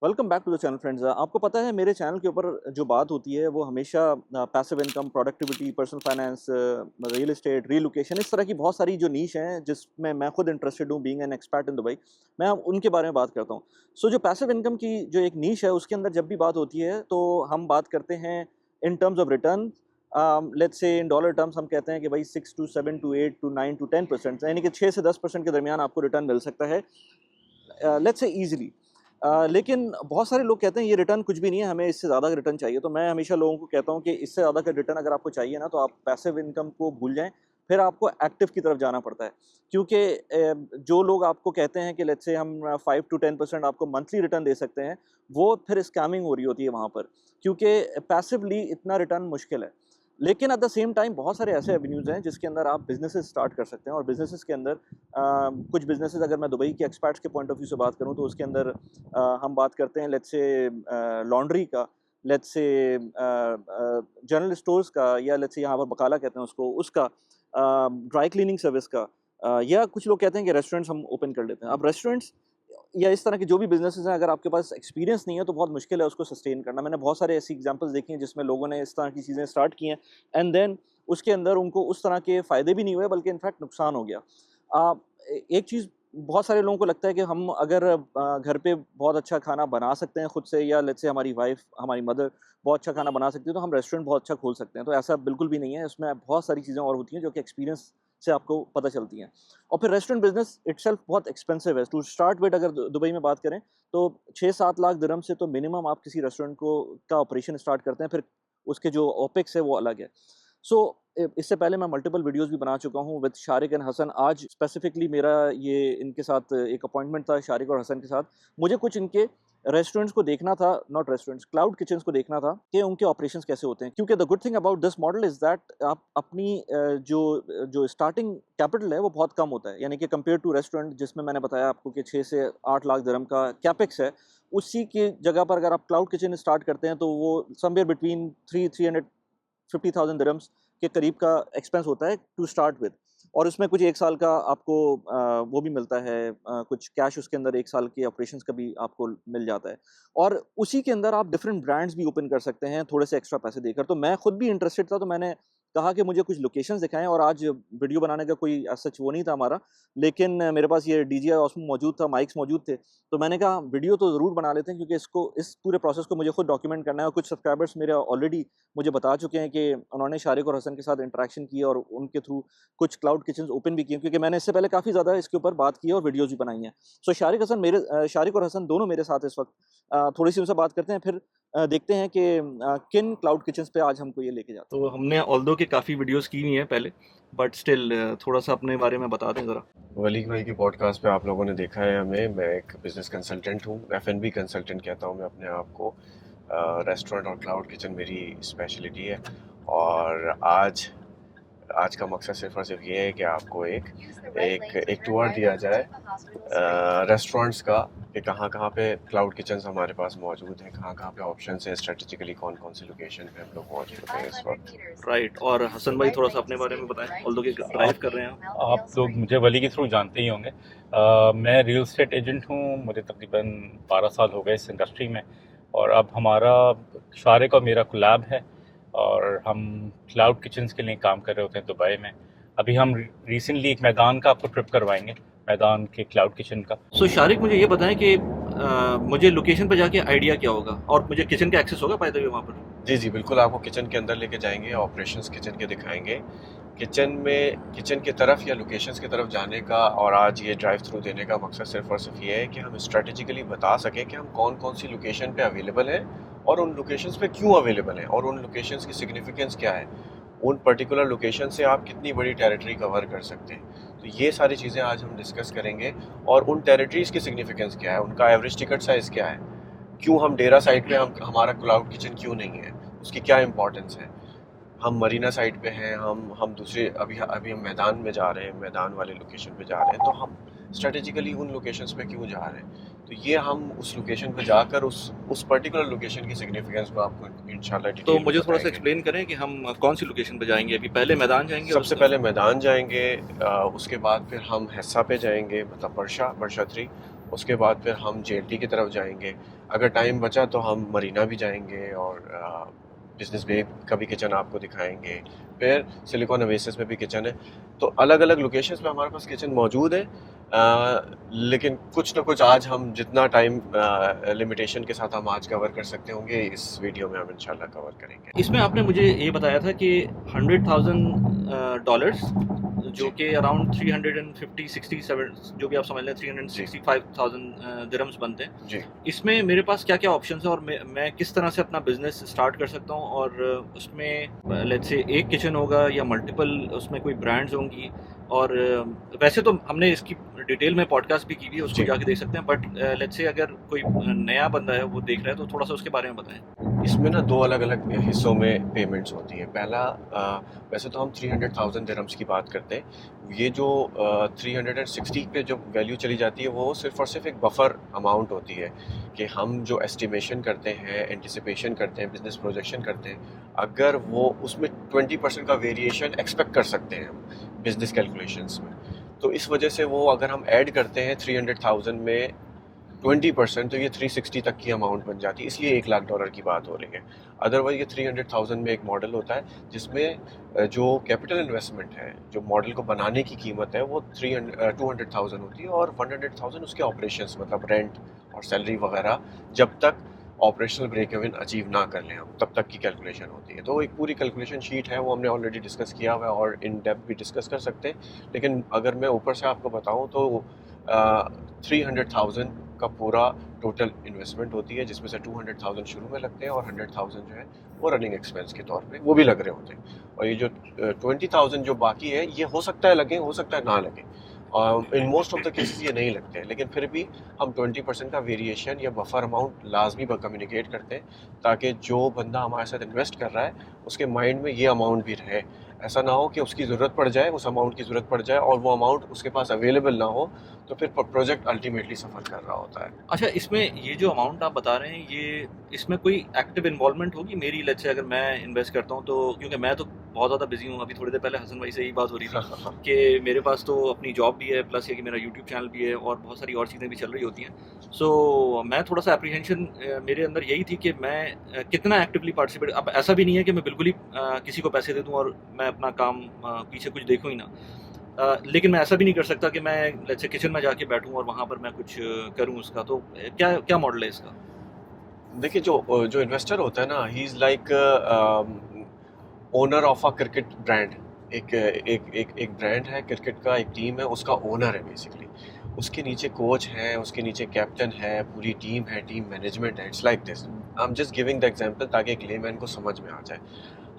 Welcome back to the channel friends. आपको पता है मेरे चैनल के ऊपर जो बात होती है वो हमेशा passive income, productivity, personal finance, real estate, relocation, इस तरह की बहुत सारी जो नीश हैं जिसमें मैं खुद इंटरेस्टेड हूँ being an expert in Dubai. मैं अब उनके बारे में बात करता हूँ। सो जो पैसिव इनकम की जो एक नीश है उसके अंदर जब भी बात होती है तो हम बात करते हैं in terms of return. Let's say in dollar terms हम कहते हैं कि भाई 6 to 7 to 8 to 9 to 10%, यानी कि 6 से 10% के दरमियान आपको रिटर्न मिल सकता है, लेट्स से ईजिली। लेकिन बहुत सारे लोग कहते हैं ये रिटर्न कुछ भी नहीं है, हमें इससे ज़्यादा का रिटर्न चाहिए। तो मैं हमेशा लोगों को कहता हूँ कि इससे ज़्यादा का रिटर्न अगर आपको चाहिए ना तो आप पैसिव इनकम को भूल जाएं, फिर आपको एक्टिव की तरफ जाना पड़ता है। क्योंकि जो लोग आपको कहते हैं कि लेट्स से हम 5 to 10% आपको मंथली रिटर्न दे सकते हैं, वो फिर स्कैमिंग हो रही होती है वहाँ पर, क्योंकि पैसिवली इतना रिटर्न मुश्किल है। लेकिन एट द सेम टाइम बहुत सारे ऐसे एवेन्यूज़ हैं जिसके अंदर आप बिजनेसेस स्टार्ट कर सकते हैं, और बिजनेसेस के अंदर कुछ बिजनेसेस, अगर मैं दुबई के एक्सपर्ट्स के पॉइंट ऑफ व्यू से बात करूं तो उसके अंदर हम बात करते हैं लेट्स से लॉन्ड्री का, लेट्स से जनरल स्टोर्स का, या लेट्स से यहाँ पर बकाला कहते हैं उसको, उसका ड्राई क्लीनिंग सर्विस का, या कुछ लोग कहते हैं कि रेस्टोरेंट्स हम ओपन कर लेते हैं। अब रेस्टोरेंट्स या इस तरह के जो भी बिजनेसेस हैं, अगर आपके पास एक्सपीरियंस नहीं है तो बहुत मुश्किल है उसको सस्टेन करना। मैंने बहुत सारे ऐसी एग्जांपल्स देखी हैं जिसमें लोगों ने इस तरह की चीज़ें स्टार्ट की हैं एंड देन उसके अंदर उनको उस तरह के फ़ायदे भी नहीं हुए बल्कि इनफैक्ट नुकसान हो गया। एक चीज़ बहुत सारे लोगों को लगता है कि हम अगर घर पे बहुत अच्छा खाना बना सकते हैं खुद से, या लेट्स से हमारी वाइफ, हमारी मदर बहुत अच्छा खाना बना सकती है, तो हम रेस्टोरेंट बहुत अच्छा खोल सकते हैं। तो ऐसा बिल्कुल भी नहीं है, इसमें बहुत सारी चीज़ें और होती हैं जो कि एक्सपीरियंस से आपको पता चलती हैं। और फिर रेस्टोरेंट बिजनेस इटसेल्फ बहुत एक्सपेंसिव है टू स्टार्ट विद। अगर दुबई में बात करें तो 6-7 लाख दिरहम से तो मिनिमम आप किसी रेस्टोरेंट को का ऑपरेशन स्टार्ट करते हैं, फिर उसके जो ओपेक्स है वो अलग है। सो इससे पहले मैं मल्टीपल वीडियोस भी बना चुका हूँ विद शारिक एंड हसन। आज स्पेसिफिकली मेरा ये इनके साथ एक अपॉइंटमेंट था, शारिक और हसन के साथ। मुझे कुछ इनके रेस्टोरेंट्स को देखना था, नॉट रेस्टोरेंट्स, क्लाउड किचन्स को देखना था कि उनके ऑपरेशंस कैसे होते हैं। क्योंकि the good thing about this model is that आप अपनी जो स्टार्टिंग कैपिटल है वो बहुत कम होता है, यानी कि कंपेयर टू रेस्टोरेंट जिसमें मैंने बताया आपको कि 6 से 8 लाख दिरहम का कैपेक्स है, उसी की जगह पर अगर आप क्लाउड किचन स्टार्ट करते हैं तो वो समवेयर बिटवीन 350,000 दिरहम्स के करीब का एक्सपेंस होता है टू स्टार्ट विद। और उसमें कुछ 1 साल का आपको वो भी मिलता है, कुछ कैश उसके अंदर 1 साल के ऑपरेशंस का भी आपको मिल जाता है। और उसी के अंदर आप डिफरेंट ब्रांड्स भी ओपन कर सकते हैं थोड़े से एक्स्ट्रा पैसे देकर। तो मैं खुद भी इंटरेस्टेड था, तो मैंने कहा कि मुझे कुछ लोकेशंस दिखाएं। और आज वीडियो बनाने का कोई सच वो नहीं था हमारा, लेकिन मेरे पास ये DJI Osmo मौजूद था, माइक्स मौजूद थे। तो मैंने कहा वीडियो तो ज़रूर बना लेते हैं, क्योंकि इसको, इस पूरे प्रोसेस को मुझे खुद डॉक्यूमेंट करना है। और कुछ सब्सक्राइबर्स मेरे ऑलरेडी मुझे बता चुके हैं कि उन्होंने शारिक और हसन के साथ इंटरेक्शन की और उनके थ्रू कुछ क्लाउड किचन्स ओपन भी किए, क्योंकि मैंने इससे पहले काफ़ी ज़्यादा इसके ऊपर बात की है और वीडियोज़ भी बनाई हैं। सो शारिक और हसन दोनों मेरे साथ इस वक्त। थोड़ी-सी उनसे बात करते हैं, फिर देखते हैं कि किन क्लाउड किचन्स पे आज हमको ये लेके जाते हैं। तो हमने ऑल्दो के काफ़ी वीडियोज़ की हुई हैं पहले, बट स्टिल थोड़ा-सा अपने बारे में बता दें ज़रा। वली भाई की पॉडकास्ट पे आप लोगों ने देखा है हमें। मैं एक बिजनेस कंसल्टेंट हूँ, F&B कंसल्टेंट कहता हूँ मैं अपने आप को। रेस्टोरेंट और क्लाउड किचन मेरी स्पेशलिटी है। और आज आज का मकसद सिर्फ और सिर्फ ये है कि आपको एक टूर दिया जाए रेस्टोरेंट्स का, कि कहाँ कहाँ पे क्लाउड किचन्स हमारे पास मौजूद हैं, कहाँ कहाँ पे ऑप्शंस हैं, स्ट्रेटेजिकली कौन कौन सी लोकेशन पे हम लोग मौजूद हैं इस वक्त। राइट। और हसन भाई थोड़ा सा अपने बारे में बताएं, ऑल्दो के ड्राइव कर रहे हैं आप लोग मुझे वली के थ्रू जानते ही होंगे। मैं रियल एस्टेट एजेंट हूँ, मुझे तकरीबन 12 साल हो गए इस इंडस्ट्री में। और अब हमारा शारिक और मेरा कोलैब है और हम क्लाउड किचन्स के लिए काम कर रहे होते हैं दुबई में। अभी हम रिसेंटली एक मैदान का आपको ट्रिप करवाएंगे, मैदान के क्लाउड किचन का। सो शारिक, मुझे ये बताएं कि मुझे लोकेशन पर जाके आइडिया क्या होगा और मुझे किचन का एक्सेस होगा बाय द वे वहाँ पर? जी जी बिल्कुल, आपको किचन के अंदर लेके जाएंगे, ऑपरेशंस किचन के दिखाएंगे। किचन की तरफ या लोकेशंस की तरफ जाने का और आज ये ड्राइव थ्रू देने का मकसद सिर्फ और सिर्फ ये है कि हम स्ट्रेटेजिकली बता सकें कि हम कौन कौन सी लोकेशन पे अवेलेबल हैं और उन लोकेशंस पे क्यों अवेलेबल हैं और उन लोकेशंस की सिग्निफिकेंस क्या है, उन पर्टिकुलर लोकेशन से आप कितनी बड़ी टेरिटरी कवर कर सकते हैं। तो ये सारी चीज़ें आज हम डिस्कस करेंगे। और उन टेरिटरीज़ की सिग्निफिकेंस क्या है, उनका एवरेज टिकट साइज़ क्या है, क्यों हम डेरा साइड पे हमारा क्लाउड किचन क्यों नहीं है, उसकी क्या इंपॉर्टेंस है। हम मरीना साइड पे हैं, हम दूसरे अभी अभी हम मैदान में जा रहे हैं, मैदान वाले लोकेशन पे जा रहे हैं, तो हम स्ट्रेटेजिकली उन लोकेशंस पे क्यों जा रहे हैं। तो ये हम उस लोकेशन पे जाकर उस पर्टिकुलर लोकेशन की सिग्निफिकेंस को आपको इंशाल्लाह डिटेल तो में मुझे थोड़ा सा बताएंगे। एक्सप्लेन करें कि हम कौन सी लोकेशन पे जाएंगे। अभी पहले मैदान जाएंगे, सबसे पहले मैदान जाएंगे, उसके बाद फिर हम हिस्सा पे जाएंगे, मतलब बर्शा 3। उसके बाद फिर हम JLT की तरफ जाएंगे। अगर टाइम बचा तो हम मरीना भी जाएंगे और बिजनेस बे का भी किचन आपको दिखाएंगे। फिर सिलिकॉन ओएसिस में भी किचन है। तो अलग अलग लोकेशंस पे हमारे पास किचन मौजूद है। लेकिन कुछ ना कुछ आज हम जितना टाइम लिमिटेशन के साथ हम आज कवर कर सकते होंगे, इस वीडियो में हम इंशाल्लाह कवर करेंगे। इसमें आपने मुझे ये बताया था कि $100,000 जो जी कि अराउंड 350-67 जो भी आप समझ लें 365,000 दिरहम्स बनते हैं। जी इसमें मेरे पास क्या क्या ऑप्शंस हैं और मैं किस तरह से अपना बिजनेस स्टार्ट कर सकता हूँ, और उसमें लेट्स से एक किचन होगा या मल्टीपल उसमें कोई ब्रांड्स होंगी, और वैसे तो हमने इसकी डिटेल में पॉडकास्ट भी की हुई है, उसको जी जाके देख सकते हैं, बट लेट्स से अगर कोई नया बंदा है वो देख रहा है तो थोड़ा सा उसके बारे में बताएं। इसमें ना 2 अलग-अलग हिस्सों में पेमेंट्स होती हैं। पहला वैसे तो हम 300,000 दिरहम्स की बात करते हैं। ये जो 360 पे जो वैल्यू चली जाती है वो सिर्फ़ और सिर्फ़ एक बफर अमाउंट होती है कि हम जो एस्टिमेशन करते हैं, एंटिसिपेशन करते हैं, बिज़नेस प्रोजेक्शन करते हैं, अगर वो उसमें 20% का वेरिएशन एक्सपेक्ट कर सकते हैं हम बिज़नेस कैलकुलेशंस में। तो इस वजह से वो अगर हम ऐड करते हैं 300,000 में 20%, तो ये 360 तक की अमाउंट बन जाती है, इसलिए $1,00,000 की बात हो रही है। अदरवाइज ये 300,000 में एक मॉडल होता है जिसमें जो कैपिटल इन्वेस्टमेंट है, जो मॉडल को बनाने की कीमत है, वो 200,000 होती है और 100,000 उसके ऑपरेशंस मतलब रेंट और सैलरी वगैरह जब तक ऑपरेशनल ब्रेक इवन अचीव ना कर लें हम, तब तक की कैलकुलेशन होती है। तो एक पूरी कैलकुलेशन शीट है, वो हमने ऑलरेडी डिस्कस किया हुआ है और इन डेप्थ भी डिस्कस कर सकते हैं। लेकिन अगर मैं ऊपर से आपको बताऊँ तो 300,000 का पूरा टोटल इन्वेस्टमेंट होती है, जिसमें से 200,000 शुरू में लगते हैं और 100,000 जो है वो रनिंग एक्सपेंस के तौर पे वो भी लग रहे होते हैं। और ये जो 20,000 जो बाकी है, ये हो सकता है लगे, हो सकता है ना लगे। In most of the cases ये नहीं लगते हैं, लेकिन फिर भी हम 20% का वेरिएशन या बफर अमाउंट लाजमी कम्युनिकेट करते हैं ताकि जो बंदा हमारे साथ इन्वेस्ट कर रहा है उसके माइंड में ये अमाउंट भी रहे। ऐसा ना हो कि उसकी ज़रूरत पड़ जाए, उस अमाउंट की ज़रूरत पड़ जाए और वो अमाउंट उसके पास अवेलेबल ना हो, तो फिर प्रोजेक्ट अल्टीमेटली सफ़र कर रहा होता है। अच्छा, इसमें ये जो अमाउंट आप बता रहे हैं, ये इसमें कोई एक्टिव इन्वॉल्वमेंट होगी मेरी? लेट्स से अगर मैं इन्वेस्ट करता हूँ तो, क्योंकि मैं तो बहुत ज़्यादा बिजी हूँ, अभी थोड़ी देर पहले हसन भाई से यही बात हो रही थी कि मेरे पास तो अपनी जॉब भी है, प्लस ये कि मेरा यूट्यूब चैनल भी है और बहुत सारी और चीज़ें भी चल रही होती हैं। सो मैं थोड़ा सा एप्रीहेंशन मेरे अंदर यही थी कि मैं कितना एक्टिवली पार्टिसिपेट। अब ऐसा भी नहीं है कि मैं बिल्कुल ही किसी को पैसे दे दूँ और मैं अपना काम पीछे कुछ देखूँ ही ना। लेकिन मैं ऐसा भी नहीं कर सकता कि मैं लेट्स से किचन में जाके बैठूं और वहां पर मैं कुछ करूं उसका। तो क्या क्या मॉडल है इसका? देखिए, जो इन्वेस्टर होता है ना, he is like owner of a cricket brand. एक ब्रांड है क्रिकेट का, एक टीम है, उसका ओनर है बेसिकली। उसके नीचे कोच है, उसके नीचे कैप्टन है, पूरी टीम है, टीम मैनेजमेंट है। It's like this. I am just giving the example ताकि एक लेमैन को समझ में आ जाए।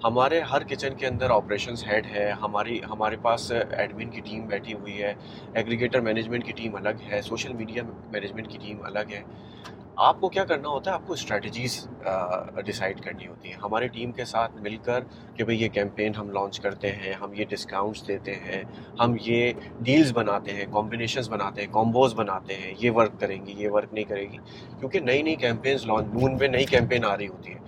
हमारे हर किचन के अंदर ऑपरेशंस हेड है, हमारे पास एडमिन की टीम बैठी हुई है, एग्रीगेटर मैनेजमेंट की टीम अलग है, सोशल मीडिया मैनेजमेंट की टीम अलग है। आपको क्या करना होता है, आपको स्ट्रेटजीज डिसाइड करनी होती है हमारी टीम के साथ मिलकर कि भाई ये कैंपेन हम लॉन्च करते हैं, हम ये डिस्काउंट्स देते हैं, हम ये डील्स बनाते हैं, कॉम्बिनेशंस बनाते हैं, कॉम्बोज बनाते हैं, ये वर्क करेंगी, ये वर्क नहीं करेगी। क्योंकि नई नई कैंपेन्स लॉन्च, नून में नई कैंपेन आ रही होती है,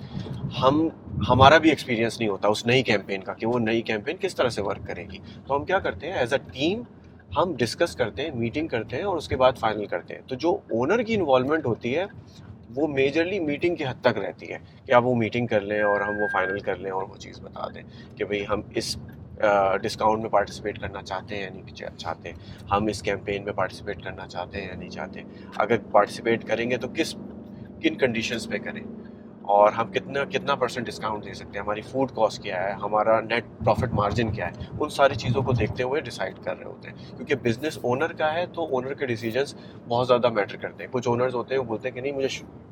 हमारा भी एक्सपीरियंस नहीं होता उस नई कैंपेन का कि वो नई कैंपेन किस तरह से वर्क करेगी। तो हम क्या करते हैं, एज अ टीम हम डिस्कस करते हैं, मीटिंग करते हैं और उसके बाद फाइनल करते हैं। तो जो ओनर की इन्वॉल्वमेंट होती है वो मेजरली मीटिंग की हद तक रहती है कि आप वो मीटिंग कर लें और हम वो फाइनल कर लें और वो चीज़ बता दें कि भाई हम इस डिस्काउंट में पार्टिसिपेट करना चाहते हैं या नहीं चाहते, हम इस कैंपेन में पार्टिसिपेट करना चाहते हैं या नहीं चाहते, अगर पार्टिसिपेट करेंगे तो किन कंडीशंस पे करें और हम कितना परसेंट डिस्काउंट दे सकते हैं, हमारी फूड कॉस्ट क्या है, हमारा नेट प्रॉफिट मार्जिन क्या है। उन सारी चीज़ों को देखते हुए डिसाइड कर रहे होते हैं। क्योंकि बिजनेस ओनर का है तो ओनर के डिसीजंस बहुत ज़्यादा मैटर करते हैं। कुछ ओनर्स होते हैं वो बोलते हैं कि नहीं मुझे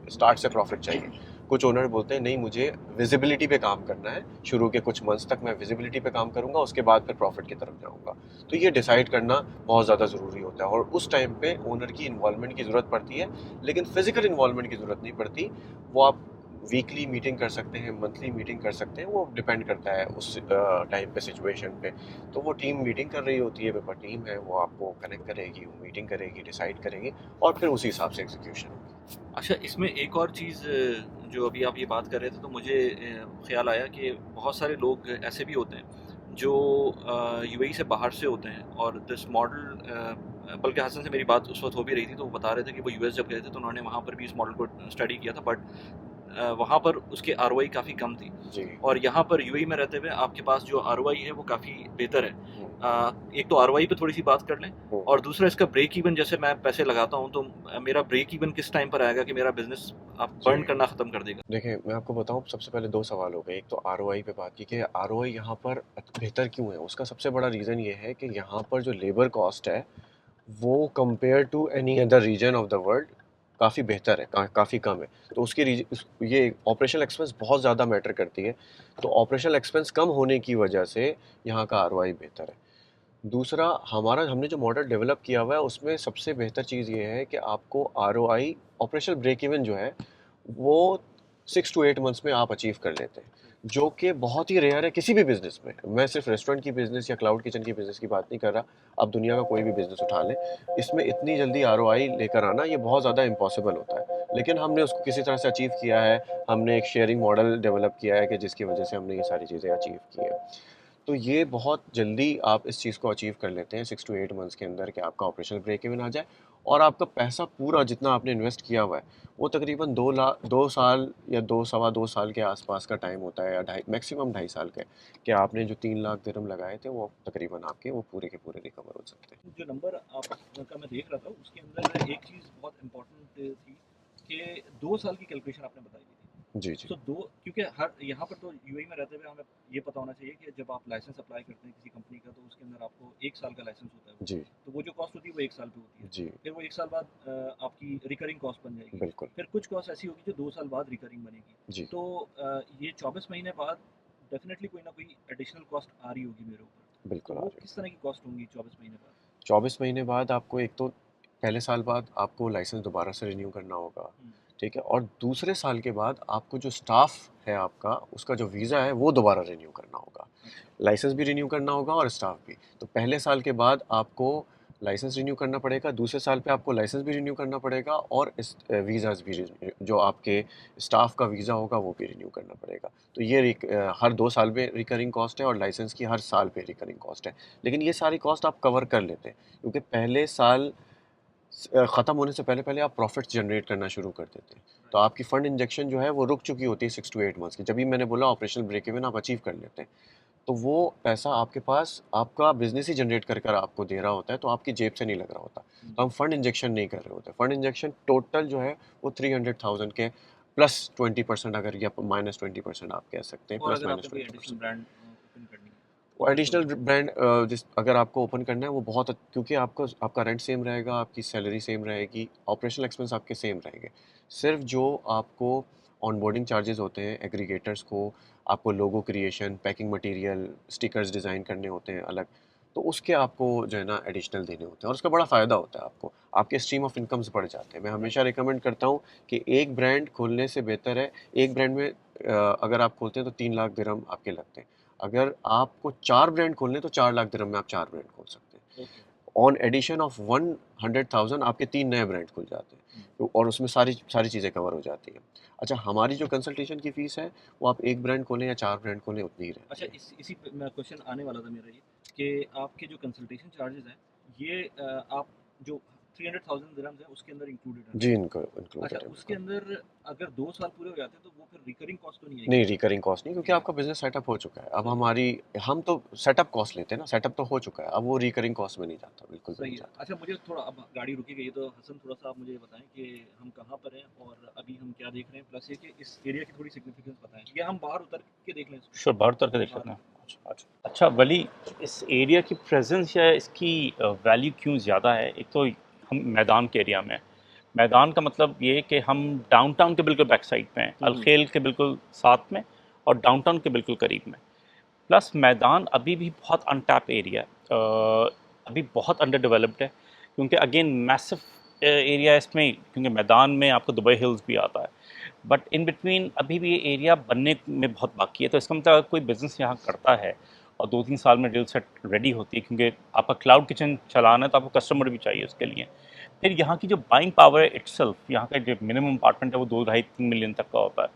स्टार्ट से प्रॉफिट चाहिए, कुछ ओनर बोलते हैं नहीं मुझे विजिबिलिटी पे काम करना है, शुरू के कुछ मंथ्स तक मैं विजिबिलिटी पे काम करूंगा, उसके बाद फिर प्रॉफिट की तरफ जाऊंगा। तो ये डिसाइड करना बहुत ज़्यादा ज़रूरी होता है और उस टाइम पे ओनर की इन्वॉल्वमेंट की ज़रूरत पड़ती है, लेकिन फिजिकल इन्वॉल्वमेंट की ज़रूरत नहीं पड़ती। वो आप वीकली मीटिंग कर सकते हैं, मंथली मीटिंग कर सकते हैं, वो डिपेंड करता है उस टाइम पे, सिचुएशन पे। तो वो टीम मीटिंग कर रही होती है, पेपर टीम है, वो आपको कनेक्ट करेगी, वो मीटिंग करेगी, डिसाइड करेगी और फिर उसी हिसाब से एग्जीक्यूशन होगी। अच्छा, इसमें एक और चीज़ जो अभी आप ये बात कर रहे थे तो मुझे ख्याल आया कि बहुत सारे लोग ऐसे भी होते हैं जो यूएई से बाहर से होते हैं और दिस मॉडल बल्कि हसन से मेरी बात उस वक्त हो भी रही थी, तो वो बता रहे थे कि वो यूएस जब गए थे तो उन्होंने वहाँ पर भी इस मॉडल को स्टडी किया था, बट वहाँ पर उसकी आरओआई काफ़ी कम थी, जी। और यहाँ पर यूएई में रहते हुए आपके पास जो आरओआई है वो काफ़ी बेहतर है। एक तो आरओआई पे थोड़ी सी बात कर लें, और दूसरा इसका ब्रेक इवन, जैसे मैं पैसे लगाता हूँ तो मेरा ब्रेक इवन किस टाइम पर आएगा कि मेरा बिजनेस आप बर्न करना ख़त्म कर देगा? देखिए, मैं आपको बताऊँ, सबसे पहले 2 सवाल हो गए। एक तो आरओआई पे बात की कि आरओआई यहाँ पर बेहतर क्यों है? उसका सबसे बड़ा रीज़न ये है कि यहाँ पर जो लेबर कॉस्ट है, वो compare to any other region of the world काफ़ी बेहतर है, काफ़ी कम है। तो उसकी ये ऑपरेशनल एक्सपेंस बहुत ज़्यादा मैटर करती है। तो ऑपरेशनल एक्सपेंस कम होने की वजह से यहाँ का आरओआई बेहतर है। दूसरा, हमने जो मॉडल डेवलप किया हुआ है, उसमें सबसे बेहतर चीज़ ये है कि आपको आरओआई, ऑपरेशनल ब्रेक इवन जो है, वो 6 टू 8 मंथ्स में आप अचीव कर लेते हैं, जो कि बहुत ही रेयर है किसी भी बिज़नेस में। मैं सिर्फ रेस्टोरेंट की बिज़नेस या क्लाउड किचन की बिज़नेस की बात नहीं कर रहा, आप दुनिया का कोई भी बिज़नेस उठा लें, इसमें इतनी जल्दी आरओआई लेकर आना ये बहुत ज़्यादा इम्पॉसिबल होता है। लेकिन हमने उसको किसी तरह से अचीव किया है, हमने एक शेयरिंग मॉडल डेवलप किया है कि जिसकी वजह से हमने ये सारी चीज़ें अचीव की हैं। तो ये बहुत जल्दी आप इस चीज़ को अचीव कर लेते हैं 6 टू 8 मंथ्स के अंदर कि आपका ऑपरेशनल ब्रेक इवन आ जाए, और आपका पैसा पूरा जितना आपने इन्वेस्ट किया हुआ है, वो तकरीबन 2 साल या 2 सवा 2 साल के आसपास का टाइम होता है, या ढाई, मैक्सिमम 2.5 साल का, कि आपने जो 3 लाख दिरहम लगाए थे वो तकरीबन आपके वो पूरे के पूरे रिकवर हो सकते हैं। जो नंबर आपका मैं देख रहा था उसके अंदर एक चीज़ बहुत इम्पोर्टेंट थी कि 2 साल की कैलकुलेशन आपने बताई थी। जी, जी। तो दो, क्योंकि हर यहाँ पर तो यूएई में रहते हुए हमें ये पता होना चाहिए कि जब आप लाइसेंस अप्लाई करते हैं किसी कंपनी का, तो उसके अंदर आपको 1 साल का लाइसेंस होता है, जी, तो वो जो कॉस्ट होती है वो 1 साल पे होती है। जी, फिर वो 1 साल बाद आपकी रिकरिंग कॉस्ट बन जाएगी। बिल्कुल। फिर कुछ कॉस्ट ऐसी होगी जो 2 साल बाद रिकरिंग बनेगी। जी, तो ये 24 महीने बाद डेफिनेटली कोई ना कोई एडिशनल कॉस्ट आ रही होगी मेरे ऊपर। तो बिल्कुल आ वो रही किस है। तरह की कॉस्ट होंगी 24 महीने बाद? 24 महीने बाद आपको, एक तो पहले साल बाद आपको लाइसेंस दोबारा से रिन्यू करना होगा, हम्म, ठीक है? और दूसरे साल के बाद आपको जो स्टाफ है आपका, उसका जो वीज़ा है वो दोबारा रिन्यू करना होगा। अच्छा। लाइसेंस भी रिन्यू करना होगा और स्टाफ भी। तो पहले साल के बाद आपको लाइसेंस रिन्यू करना पड़ेगा, दूसरे साल पे आपको लाइसेंस भी रिन्यू करना पड़ेगा, और इस वीज़ाज़ भी जो आपके स्टाफ का वीज़ा होगा वो भी रिन्यू करना पड़ेगा। तो ये हर 2 साल में रिकरिंग कॉस्ट है, और लाइसेंस की हर साल पे रिकरिंग कॉस्ट है। लेकिन ये सारी कॉस्ट आप कवर कर लेते हैं, क्योंकि पहले साल ख़त्म होने से पहले आप प्रॉफ़िट्स जनरेट करना शुरू कर देते हैं। तो आपकी फ़ंड इंजेक्शन जो है वो रुक चुकी होती है 6 टू 8 मंथ्स की। जब भी मैंने बोला ऑपरेशनल ब्रेक इवन आप अचीव कर लेते हैं, तो वो पैसा आपके पास आपका बिज़नेस ही जनरेट कर कर आपको दे रहा होता है, तो आपकी जेब से नहीं लग रहा होता। तो हम फंड इंजेक्शन नहीं कर रहे होते। फंड इंजेक्शन टोटल जो है वो 300,000 के प्लस 20%, अगर, या माइनस 20% आप कह सकते हैं, और प्लस अगर माइनस आपने कोई एडिशनल 20%। ब्रांड ओपन करनी है वो तो फिर तो एडिशनल ब्रांड जिस अगर आपको ओपन करना है वो बहुत, क्योंकि आपका रेंट सेम रहेगा, आपकी सैलरी सेम रहेगी, ऑपरेशनल एक्सपेंस आपके सेम रहेंगे। सिर्फ जो आपको ऑनबोर्डिंग चार्जेस होते हैं एग्रीगेटर्स को, आपको logo creation, packing material, stickers design करने होते हैं अलग, तो उसके आपको जो है ना एडिशनल देने होते हैं, और उसका बड़ा फ़ायदा होता है आपको, आपके स्ट्रीम ऑफ इनकम्स बढ़ जाते हैं। मैं हमेशा रिकमेंड करता हूँ कि एक ब्रांड खोलने से बेहतर है, एक ब्रांड में अगर आप खोलते हैं तो 3 लाख दिरहम आपके लगते हैं। अगर आपको 4 ब्रांड खोलने हैं तो 4 लाख दिरहम में आप 4 ब्रांड खोल सकते हैं। ओके। ऑन एडिशन ऑफ 100,000 आपके 3 नए ब्रांड खुल जाते हैं, तो और उसमें सारी सारी चीज़ें कवर हो जाती हैं। अच्छा, हमारी जो कंसल्टेशन की फ़ीस है वो आप 1 ब्रांड खोलें या 4 ब्रांड खोलें उतनी ही रहती अच्छा, है। इसी पे मैं क्वेश्चन आने वाला था मेरा ये कि आपके जो कंसल्टेशन चार्जेस हैं ये आप जो 300,000 दिरहम्स है उसके अंदर इंक्लूडेड है ना? जी, इनको अच्छा, इंक्लूडेड है उसके बिल्कुल। अंदर अगर 2 साल पूरे हो जाते हैं तो वो फिर रिकरिंग कॉस्ट तो नहीं आएगी नहीं, ना? रिकरिंग कॉस्ट नहीं, क्योंकि आपका बिज़नेस सेटअप हो चुका है। अब हम तो सेटअप कॉस्ट लेते हैं ना, सेटअप तो हो चुका है, अब वो रिकरिंग कॉस्ट में नहीं जाता, बिल्कुल भी सही नहीं है। जाता। अच्छा, मुझे थोड़ा, अब गाड़ी रुकी गई है तो हसन थोड़ा सा आप मुझे ये बताएं कि हम कहाँ पर हैं और अभी हम क्या देख रहे हैं, प्लस ये कि इस एरिया की थोड़ी सिग्निफिकेंस बताएं, या हम बाहर उतर के देख लें इसको? श्योर, बाहर उतर के देख बाहर लेते हैं। उतर। अच्छा वली, इस एरिया की प्रेजेंस या इसकी वैल्यू क्यों ज़्यादा है? एक तो हम मैदान के एरिया में हैं। मैदान का मतलब ये है कि हम डाउनटाउन के बिल्कुल बैक साइड पे हैं, अलखेल के बिल्कुल साथ में और डाउनटाउन के बिल्कुल करीब में। प्लस मैदान अभी भी बहुत अनटैप एरिया है, अभी बहुत अंडर डेवलप्ड है, क्योंकि अगेन मैसिव एरिया इसमें, क्योंकि मैदान में आपको दुबई हिल्स भी आता है, बट इन बिटवीन अभी भी ये एरिया बनने में बहुत बाकी है। तो इसका मतलब अगर कोई बिज़नेस यहाँ करता है और 2-3 साल में डील सेट रेडी होती है, क्योंकि आपका क्लाउड किचन चलाना है तो आपको कस्टमर भी चाहिए उसके लिए। फिर यहाँ की जो बाइंग पावर है इटसेल्फ, यहाँ का जो मिनिमम अपार्टमेंट है वो 2-2.5-3 मिलियन तक का होता है।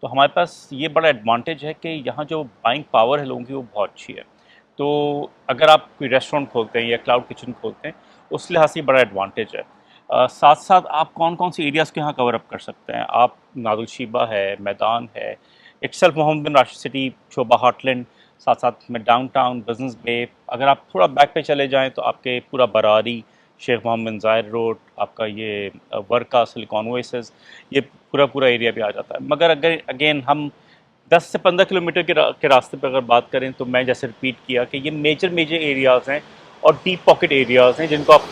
तो हमारे पास ये बड़ा एडवांटेज है कि यहाँ जो बाइंग पावर है लोगों की वो बहुत अच्छी है। तो अगर आप कोई रेस्टोरेंट खोलते हैं या क्लाउड किचन खोलते हैं, उस लिहाज से बड़ा एडवांटेज है। साथ साथ आप कौन कौन सी एरियाज़ को यहाँ कवर अप कर सकते हैं? आप नादुल शीबा है, मैदान है, इटसेल्फ मोहम्मद बिन राशिद सिटी, शोभा हार्टलैंड, साथ साथ में डाउनटाउन, बिजनेस बे। अगर आप थोड़ा बैक पे चले जाएं तो आपके पूरा बरारी, शेख मोहम्मद बिन जायद रोड, आपका ये वर्का, सिलिकॉन ओएसिस, ये पूरा पूरा एरिया भी आ जाता है। मगर अगर अगेन हम 10 से 15 किलोमीटर के रास्ते पर अगर बात करें तो मैं जैसे रिपीट किया कि ये मेजर एरियाज़ हैं और डीप पॉकेट एरियाज़ हैं जिनको आप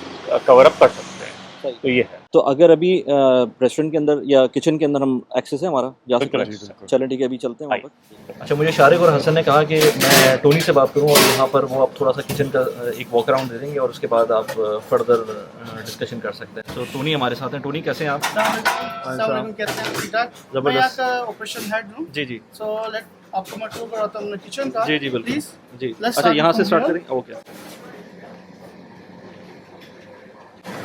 कवर अप कर सकते हैं। सही। तो ये है। तो अगर अभी रेस्टोरेंट के अंदर या किचन के अंदर हम एक्सेस है हमारा जा सकते बिल्कुल, हैं? बिल्कुल। चलें ठीक है, अभी चलते हैं वहाँ आइए। पर। अच्छा, मुझे शारिक और हसन ने कहा कि मैं टोनी से बात करूं और यहाँ पर वो आप थोड़ा सा किचन का एक वॉक अराउंड दे देंगे और उसके बाद आप फर्दर डिस्कशन कर सकते हैं। तो टोनी हमारे साथ हैं। टोनी, कैसे हैं आप? अस्सलाम कैसे हैं? ठीक ठाक। मैं यहाँ का ऑपरेशन हेड हूँ। जी जी सो लेट आपको मैं टूर कराता हूँ अपने किचन का। जी जी बिल्कुल प्लीज जी। let's अच्छा, start यहाँ से from स्टार्ट here. करें। ओके।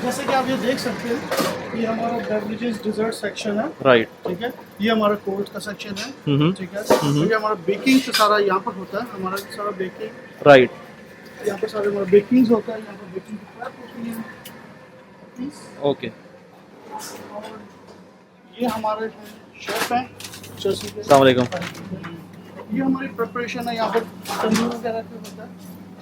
जैसे कि आप ये देख सकते हैं, ये हमारा बेवरेजेस डिजर्ट सेक्शन है। राइट। ठीक है, ये हमारा कोल्ड का सेक्शन है। ठीक है, हम्म। ये हमारा बेकिंग का सारा यहाँ पर होता है। हमारा सारा बेकिंग राइट। यहाँ पर सारे हमारा बेकिंग होता है। यहाँ पर बेकिंग की prep होती है। Please. ओके। और ये हमारे शेफ हैं चर्सी के। अस्सलाम वालेकुम। ये हमारी प्रिपरेशन है। यहाँ पर तंदूर वगैरह पे होता है।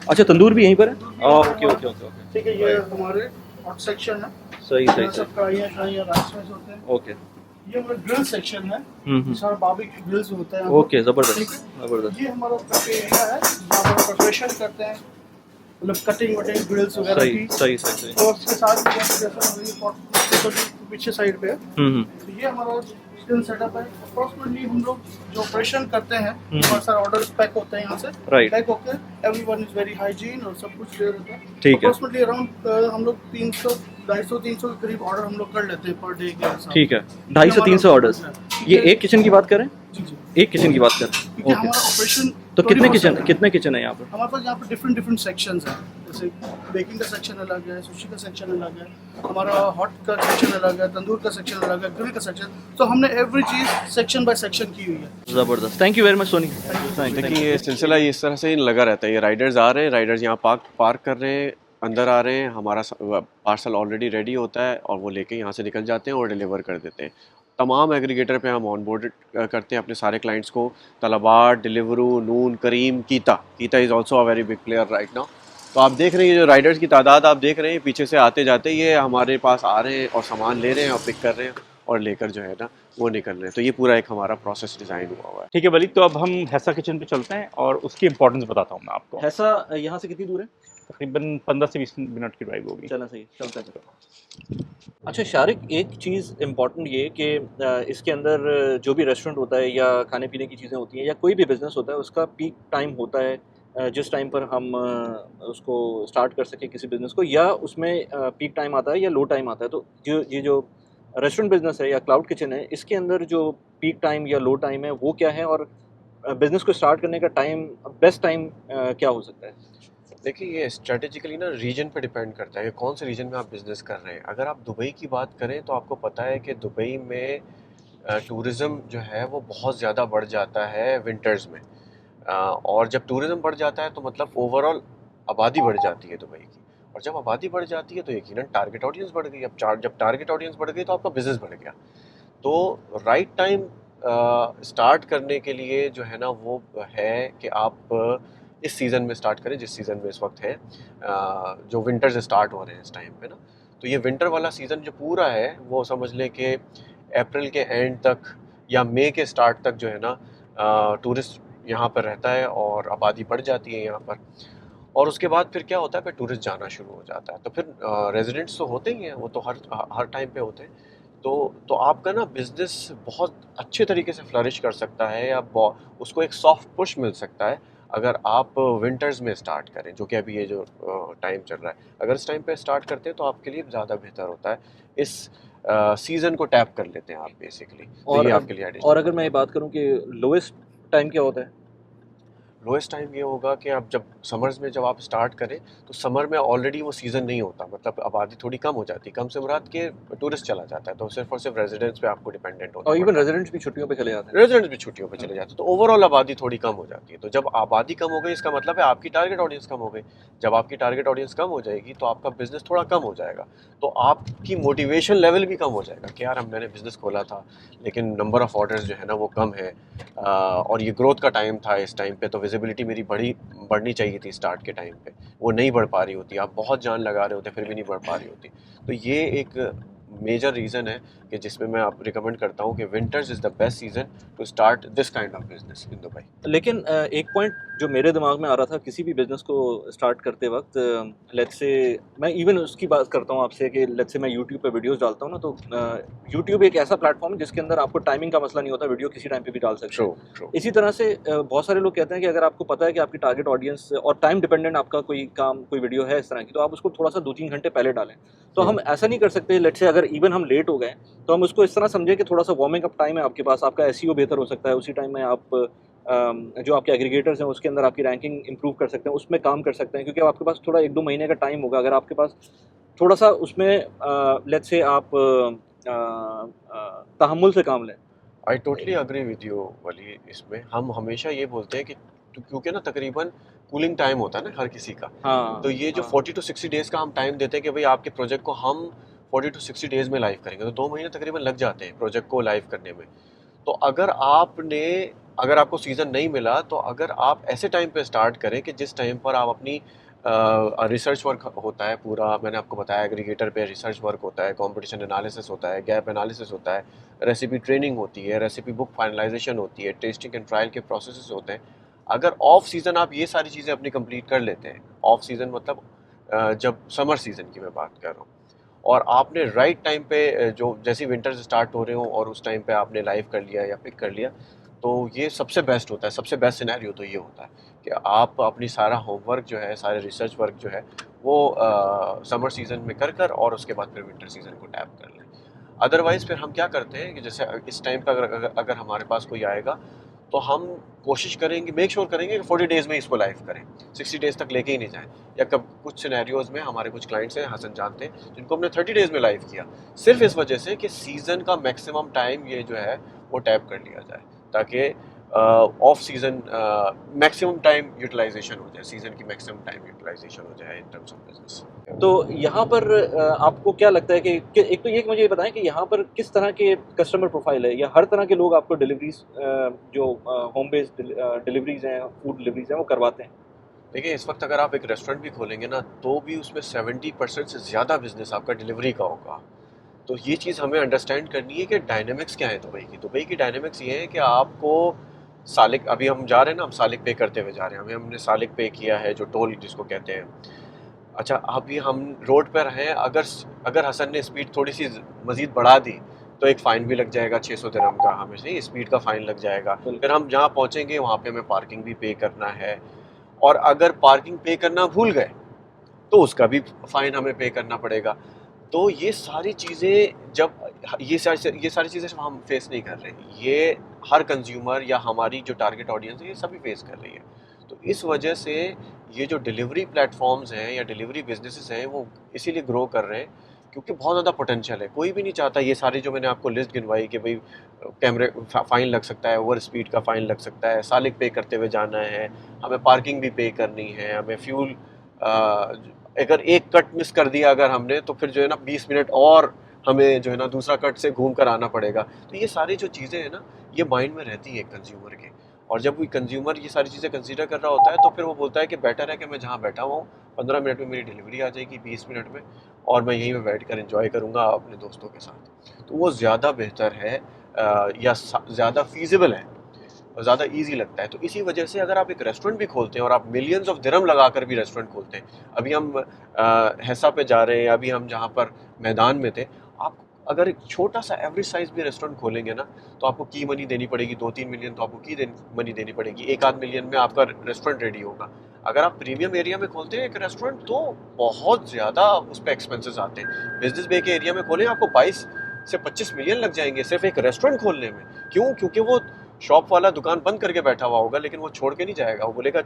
अच्छा, तंदूर भी यहीं पर है? Okay okay okay okay. ठीक है, ये हमारे हॉट सेक्शन है। सही यहाँ सही सब सही। कढ़ाइयाँ कढ़ाइयाँ राइस वाइस होते हैं। ओके। ये हमारा ग्रिल सेक्शन है। सारा बारबेक्यू ग्रिल्स होता है यहाँ पर। ओके, ज़बरदस्त ठीक है। ज़बरदस्त। ये हमारा प्रेप एरिया है जहाँ पर प्रिपरेशन करते हैं, मतलब कटिंग वटिंग ग्रिल्स वगैरह सही की। सही सही सही। और उसके साथ जैसे पीछे साइड पे है, तो ये हमारा स्किल सेटअप है। अप्रोक्सीमेटली हम लोग जो ऑपरेशन करते हैं, बहुत सारे ऑर्डर्स पैक होते हैं यहाँ से। Right. पैक होकर एवरीवन इज वेरी हाइजीन और सब कुछ क्लियर होता है। ठीक है। अप्रोक्सीमेटली अराउंड हम लोग 300 250-300 के करीब ऑर्डर हम लोग कर लेते हैं पर डे के हिसाब से। ठीक है, 250-300 ऑर्डर्स। ये एक किचन की बात करें? जी जी। एक किचन की बात करें। क्योंकि ओके। हमारा ऑपरेशन तो कितने 24/7 किचन है यहाँ पर? हमारे पास यहाँ पर डिफरेंट सेक्शंस हैं। जैसे बेकिंग का सेक्शन अलग है, सुशी का सेक्शन अलग है, हमारा हॉट का सेक्शन अलग है, तंदूर का सेक्शन अलग है, ग्रिल का सेक्शन। तो हमने एवरी चीज़ सेक्शन बाय सेक्शन की हुई है। ज़बरदस्त। Thank you very much Soni. देखिए ये सिलसिला ये इस तरह से ही लगा रहता है। ये राइडर्स आ रहे हैं, राइडर्स यहाँ पार्क कर रहे हैं, अंदर आ रहे हैं, हमारा पार्सल ऑलरेडी रेडी होता है और वो लेके यहाँ से निकल जाते हैं और डिलीवर कर देते हैं। तमाम एग्रीगेटर पे हम ऑनबोर्ड करते हैं अपने सारे क्लाइंट्स को। तलबाट, डिलीवरू, नून, करीम, कीता is also a very big player right now. तो आप देख रहे हैं जो राइडर्स की तादाद आप देख रहे हैं पीछे से आते जाते, ये हमारे पास आ रहे हैं और सामान ले रहे हैं और पिक कर रहे हैं और लेकर जो है ना वो निकल रहे हैं। तो ये पूरा एक हमारा प्रोसेस डिज़ाइन हुआ है। ठीक है वली, तो अब हम हैसा किचन पे चलते हैं और उसकी इंपॉर्टेंस बताता हूँ मैं आपको। ऐसा यहाँ से कितनी दूर है? तकरीबन 15 से 20 मिनट की ड्राइव होगी। चलना सही, चलते हैं। अच्छा शारिक, एक चीज़ इम्पॉर्टेंट ये कि इसके अंदर जो भी रेस्टोरेंट होता है या खाने पीने की चीज़ें होती हैं या कोई भी बिज़नेस होता है, उसका पीक टाइम होता है जिस टाइम पर हम उसको स्टार्ट कर सकें किसी बिज़नेस को, या उसमें पीक टाइम आता है या लो टाइम आता है। तो जो रेस्टोरेंट बिज़नेस है या क्लाउड किचन है, इसके अंदर जो पीक टाइम या लो टाइम है वो क्या है, और बिज़नेस को स्टार्ट करने का टाइम, बेस्ट टाइम क्या हो सकता है? देखिए ये स्ट्रेटेजिकली ना रीजन पे डिपेंड करता है कि कौन से रीजन में आप बिज़नेस कर रहे हैं। अगर आप दुबई की बात करें तो आपको पता है कि दुबई में टूरिज़्म जो है वो बहुत ज़्यादा बढ़ जाता है विंटर्स में। और जब टूरिज़्म बढ़ जाता है तो मतलब ओवरऑल आबादी बढ़ जाती है दुबई की, और जब आबादी बढ़ जाती है तो यकीनन टारगेट ऑडियंस बढ़ गई। अब जब टारगेट ऑडियंस बढ़ गई तो आपका बिज़नेस बढ़ गया। तो राइट टाइम स्टार्ट करने के लिए जो है ना वो है कि आप इस सीज़न में स्टार्ट करें जिस सीज़न में इस वक्त है। जो विंटर्स स्टार्ट हो रहे हैं इस टाइम पे ना, तो ये विंटर वाला सीज़न जो पूरा है वो समझ लें कि अप्रैल के एंड तक या मई के स्टार्ट तक जो है ना टूरिस्ट यहाँ पर रहता है और आबादी बढ़ जाती है यहाँ पर। और उसके बाद फिर क्या होता है, फिर टूरिस्ट जाना शुरू हो जाता है। तो फिर रेजिडेंट्स तो होते ही हैं, वो तो हर टाइम पे होते हैं। तो आपका ना बिज़नेस बहुत अच्छे तरीके से फ्लरिश कर सकता है या उसको एक सॉफ्ट पुश मिल सकता है अगर आप विंटर्स में स्टार्ट करें, जो कि अभी ये जो टाइम चल रहा है। अगर इस टाइम पे स्टार्ट करते हैं तो आपके लिए ज़्यादा बेहतर होता है। इस सीज़न को टैप कर लेते हैं आप बेसिकली। तो ये आपके लिए और अगर मैं ये बात करूँ कि लोएस्ट टाइम क्या होता है? लोएस्ट टाइम ये होगा कि आप जब समर्स में जब आप स्टार्ट करें तो समर में ऑलरेडी वो सीज़न नहीं होता, मतलब आबादी थोड़ी कम हो जाती है, कम से मुराद के टूरिस्ट चला जाता है, तो सिर्फ और सिर्फ रेजिडेंट्स पे आपको डिपेंडेंट होना और इवन पड़ता है। रेजिडेंट्स भी छुट्टियों पे चले जाते हैं। रेजिडेंट्स भी छुट्टियों पे चले जाते हैं, तो ओवरऑल आबादी थोड़ी कम हो जाती है। तो जब आबादी कम हो गई इसका मतलब है आपकी टारगेट ऑडियंस कम हो गई। जब आपकी टारगेट ऑडियंस कम हो जाएगी तो आपका बिजनेस थोड़ा कम हो जाएगा, तो आपकी मोटिवेशन लेवल भी कम हो जाएगा कि यार मैंने बिजनेस खोला था लेकिन नंबर ऑफ ऑर्डर्स जो है ना वो कम है, और ये ग्रोथ का टाइम था इस टाइम पे, तो विजिबिलिटी मेरी बढ़नी चाहिए थी स्टार्ट के टाइम पे, वो नहीं बढ़ पा रही होती, आप बहुत जान लगा रहे होते फिर भी नहीं बढ़ पा रही होती। तो ये एक मेजर रीज़न है कि जिसमें मैं आप रिकमेंड करता हूँ कि winters is the best season two start this kind of business in Dubai. लेकिन एक पॉइंट जो मेरे दिमाग में आ रहा था किसी भी बिजनेस को स्टार्ट करते वक्त, लेट्स से मैं इवन उसकी बात करता हूँ आपसे कि लेट्स से मैं यूट्यूब पे वीडियोस डालता हूँ ना, तो यूट्यूब एक ऐसा प्लेटफॉर्म है जिसके अंदर आपको टाइमिंग का मसला नहीं होता, वीडियो किसी टाइम पे भी डाल सकते हैं। ट्रू। इसी तरह से बहुत सारे लोग कहते हैं कि अगर आपको पता है कि आपकी टारगेट ऑडियंस और टाइम डिपेंडेंट आपका कोई काम कोई वीडियो है इस तरह की, तो आप उसको थोड़ा सा 2-3 घंटे पहले डालें। तो हम ऐसा नहीं कर सकते, लेट्स से अगर इवन हम लेट हो गए तो हम उसको इस तरह समझें कि थोड़ा सा वार्मिंग अप टाइम है आपके पास, आपका एसईओ बेहतर हो सकता है, उसी टाइम में आप जो आपके एग्रीगेटर्स हैं उसके अंदर आपकी रैंकिंग इंप्रूव कर सकते हैं, उसमें काम कर सकते हैं, क्योंकि अब आपके पास थोड़ा 1-2 महीने का टाइम होगा। अगर आपके पास थोड़ा सा उसमें लेट्स से आप तहम्मुल से काम लें। I totally agree with you Wali. इसमें हम हमेशा ये बोलते हैं कि क्योंकि ना तकरीबन कूलिंग टाइम होता है ना हर किसी का, हाँ, तो ये जो हाँ। 40 to 60 डेज़ का हम टाइम देते हैं कि भाई आपके प्रोजेक्ट को हम 40 to 60 डेज़ में लाइव करेंगे, तो 2 महीने तकरीबन लग जाते हैं प्रोजेक्ट को लाइव करने में। तो अगर आपको सीज़न नहीं मिला तो अगर आप ऐसे टाइम पे स्टार्ट करें कि जिस टाइम पर आप अपनी रिसर्च वर्क होता है पूरा, मैंने आपको बताया एग्रीगेटर पे रिसर्च वर्क होता है, कंपटीशन एनालिसिस होता है, गैप एनालिसिस होता है, रेसिपी ट्रेनिंग होती है, रेसिपी बुक फाइनलाइजेशन होती है, टेस्टिंग एंड ट्रायल के प्रोसेसेस होते हैं। अगर ऑफ सीज़न आप ये सारी चीज़ें अपनी कंप्लीट कर लेते हैं, ऑफ सीज़न मतलब जब समर सीज़न की मैं बात कर रहा हूँ, और आपने राइट टाइम पे जो जैसे विंटर्स स्टार्ट हो रहे हो और उस टाइम पे आपने लाइव कर लिया या पिक कर लिया, तो ये सबसे बेस्ट होता है। सबसे बेस्ट सिनेरियो तो ये होता है कि आप अपनी सारा होमवर्क जो है, सारे रिसर्च वर्क जो है वो समर सीज़न में कर और उसके बाद फिर विंटर सीज़न को टैप कर लें। अदरवाइज़ फिर हम क्या करते हैं कि जैसे इस टाइम पे अगर हमारे पास कोई आएगा तो हम कोशिश करेंगे, मेक श्योर करेंगे कि 40 डेज़ में इसको लाइव करें, 60 डेज़ तक लेके ही नहीं जाएं। या कब कुछ सिनेरियोज़ में हमारे कुछ क्लाइंट्स हैं, हसन जानते हैं, जिनको हमने 30 डेज़ में लाइव किया, सिर्फ इस वजह से कि सीज़न का मैक्सिमम टाइम ये जो है वो टैप कर लिया जाए, ताकि off season maximum time utilisation हो जाए, सीज़न की मैक्सिमम टाइम यूटिलाइजेशन हो जाए इन टर्म्स ऑफ बिजनेस। तो यहाँ पर आपको क्या लगता है कि एक तो ये मुझे ये बताएं कि यहाँ पर किस तरह के कस्टमर प्रोफाइल है, या हर तरह के लोग आपको डिलीवरीज जो होम बेस्ड डिलीवरीज हैं, फूड डिलीवरीज हैं, वो करवाते हैं? देखिए इस वक्त अगर आप एक रेस्टोरेंट भी खोलेंगे ना तो भी उसमें 70% से ज़्यादा बिजनेस आपका डिलीवरी का होगा। तो ये चीज़ हमें अंडरस्टैंड करनी है कि डायनेमिक्स क्या है दुबई की डायनेमिक्स ये है कि आपको सालिक, अभी हम जा रहे हैं ना, हम सालिक पे करते हुए जा रहे हैं, हमने सालिक पे किया है जो टोल जिसको कहते हैं। अच्छा अभी हम रोड पर हैं, अगर हसन ने स्पीड थोड़ी सी मज़ीद बढ़ा दी तो एक फ़ाइन भी लग जाएगा 600 दिरहम का, हमें से स्पीड का फ़ाइन लग जाएगा। फिर हम जहाँ पहुँचेंगे वहाँ पे हमें पार्किंग भी पे करना है, और अगर पार्किंग पे करना भूल गए तो उसका भी फ़ाइन हमें पे करना पड़ेगा। तो ये सारी चीज़ें ये सारी चीज़ें सिर्फ हम फेस नहीं कर रहे, ये हर कंज्यूमर या हमारी जो टारगेट ऑडियंस है ये सभी फेस कर रही है। तो इस वजह से ये जो डिलीवरी प्लेटफॉर्म्स हैं या डिलीवरी बिजनेसेस हैं वो इसीलिए ग्रो कर रहे हैं क्योंकि बहुत ज़्यादा पोटेंशियल है। कोई भी नहीं चाहता ये सारी जो मैंने आपको लिस्ट गिनवाई कि भाई कैमरे फ़ाइन लग सकता है, ओवर स्पीड का फ़ाइन लग सकता है, सालिक पे करते हुए जाना है, हमें पार्किंग भी पे करनी है, हमें फ्यूल अगर एक कट मिस कर दिया अगर हमने तो फिर जो है ना 20 मिनट और हमें जो है ना दूसरा कट से घूम कर आना पड़ेगा। तो ये सारी जो चीज़ें हैं ना ये माइंड में रहती है कंज्यूमर के, और जब कोई कंज्यूमर ये सारी चीज़ें कंसीडर कर रहा होता है तो फिर वो बोलता है कि बेटर है कि मैं जहाँ बैठा हुआ हूँ 15 मिनट में मेरी डिलीवरी आ जाएगी, 20 मिनट में, और मैं यहीं पे बैठ कर एंजॉय करूँगा अपने दोस्तों के साथ। तो वो ज़्यादा बेहतर है या ज़्यादा फीजिबल है, ज़्यादा ईजी लगता है। तो इसी वजह से अगर आप एक रेस्टोरेंट भी खोलते हैं और आप मिलियंस ऑफ दिरहम लगा कर भी रेस्टोरेंट खोलते हैं, अभी हम हैसा पे जा रहे हैं, अभी हम जहाँ पर मैदान में थे, आप अगर एक छोटा सा एवरेज साइज भी रेस्टोरेंट खोलेंगे ना तो आपको की मनी देनी पड़ेगी, 2-3 मिलियन तो आपको की मनी देनी पड़ेगी, 1-8 मिलियन में आपका रेस्टोरेंट रेडी होगा। अगर आप प्रीमियम एरिया में खोलते हैं एक रेस्टोरेंट तो बहुत ज़्यादा उस पर एक्सपेंसेस आते हैं। बिजनेस बे के एरिया में खोलें आपको 22 से 25 मिलियन लग जाएंगे सिर्फ एक रेस्टोरेंट खोलने में। क्यों? क्योंकि वो शॉप वाला दुकान बंद करके बैठा हुआ होगा, लेकिन वो छोड़ के नहीं जाएगा। वो बोलेगा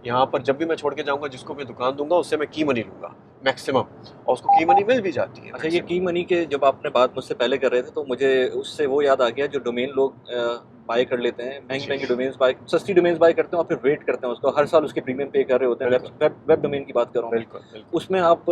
यहाँ पर जब भी मैं छोड़ के जाऊँगा, जिसको मैं दुकान दूंगा उससे मैं की मनी लूँगा मैक्सिमम, और उसको की मनी मिल भी जाती है। अच्छा, ये की मनी के जब आपने बात मुझसे पहले कर रहे थे तो मुझे उससे वो याद आ गया, जो डोमेन लोग बाय कर लेते हैं, महंगी महंगी डोमेन्स बाय, सस्ती डोमेन्स बाय करते हैं और फिर वेट करते हैं उसको, हर साल उसके प्रीमियम पे कर रहे होते हैं। वेब डोमेन की बात कर रहा हूँ, बिल्कुल बिल्कुल। उसमें आप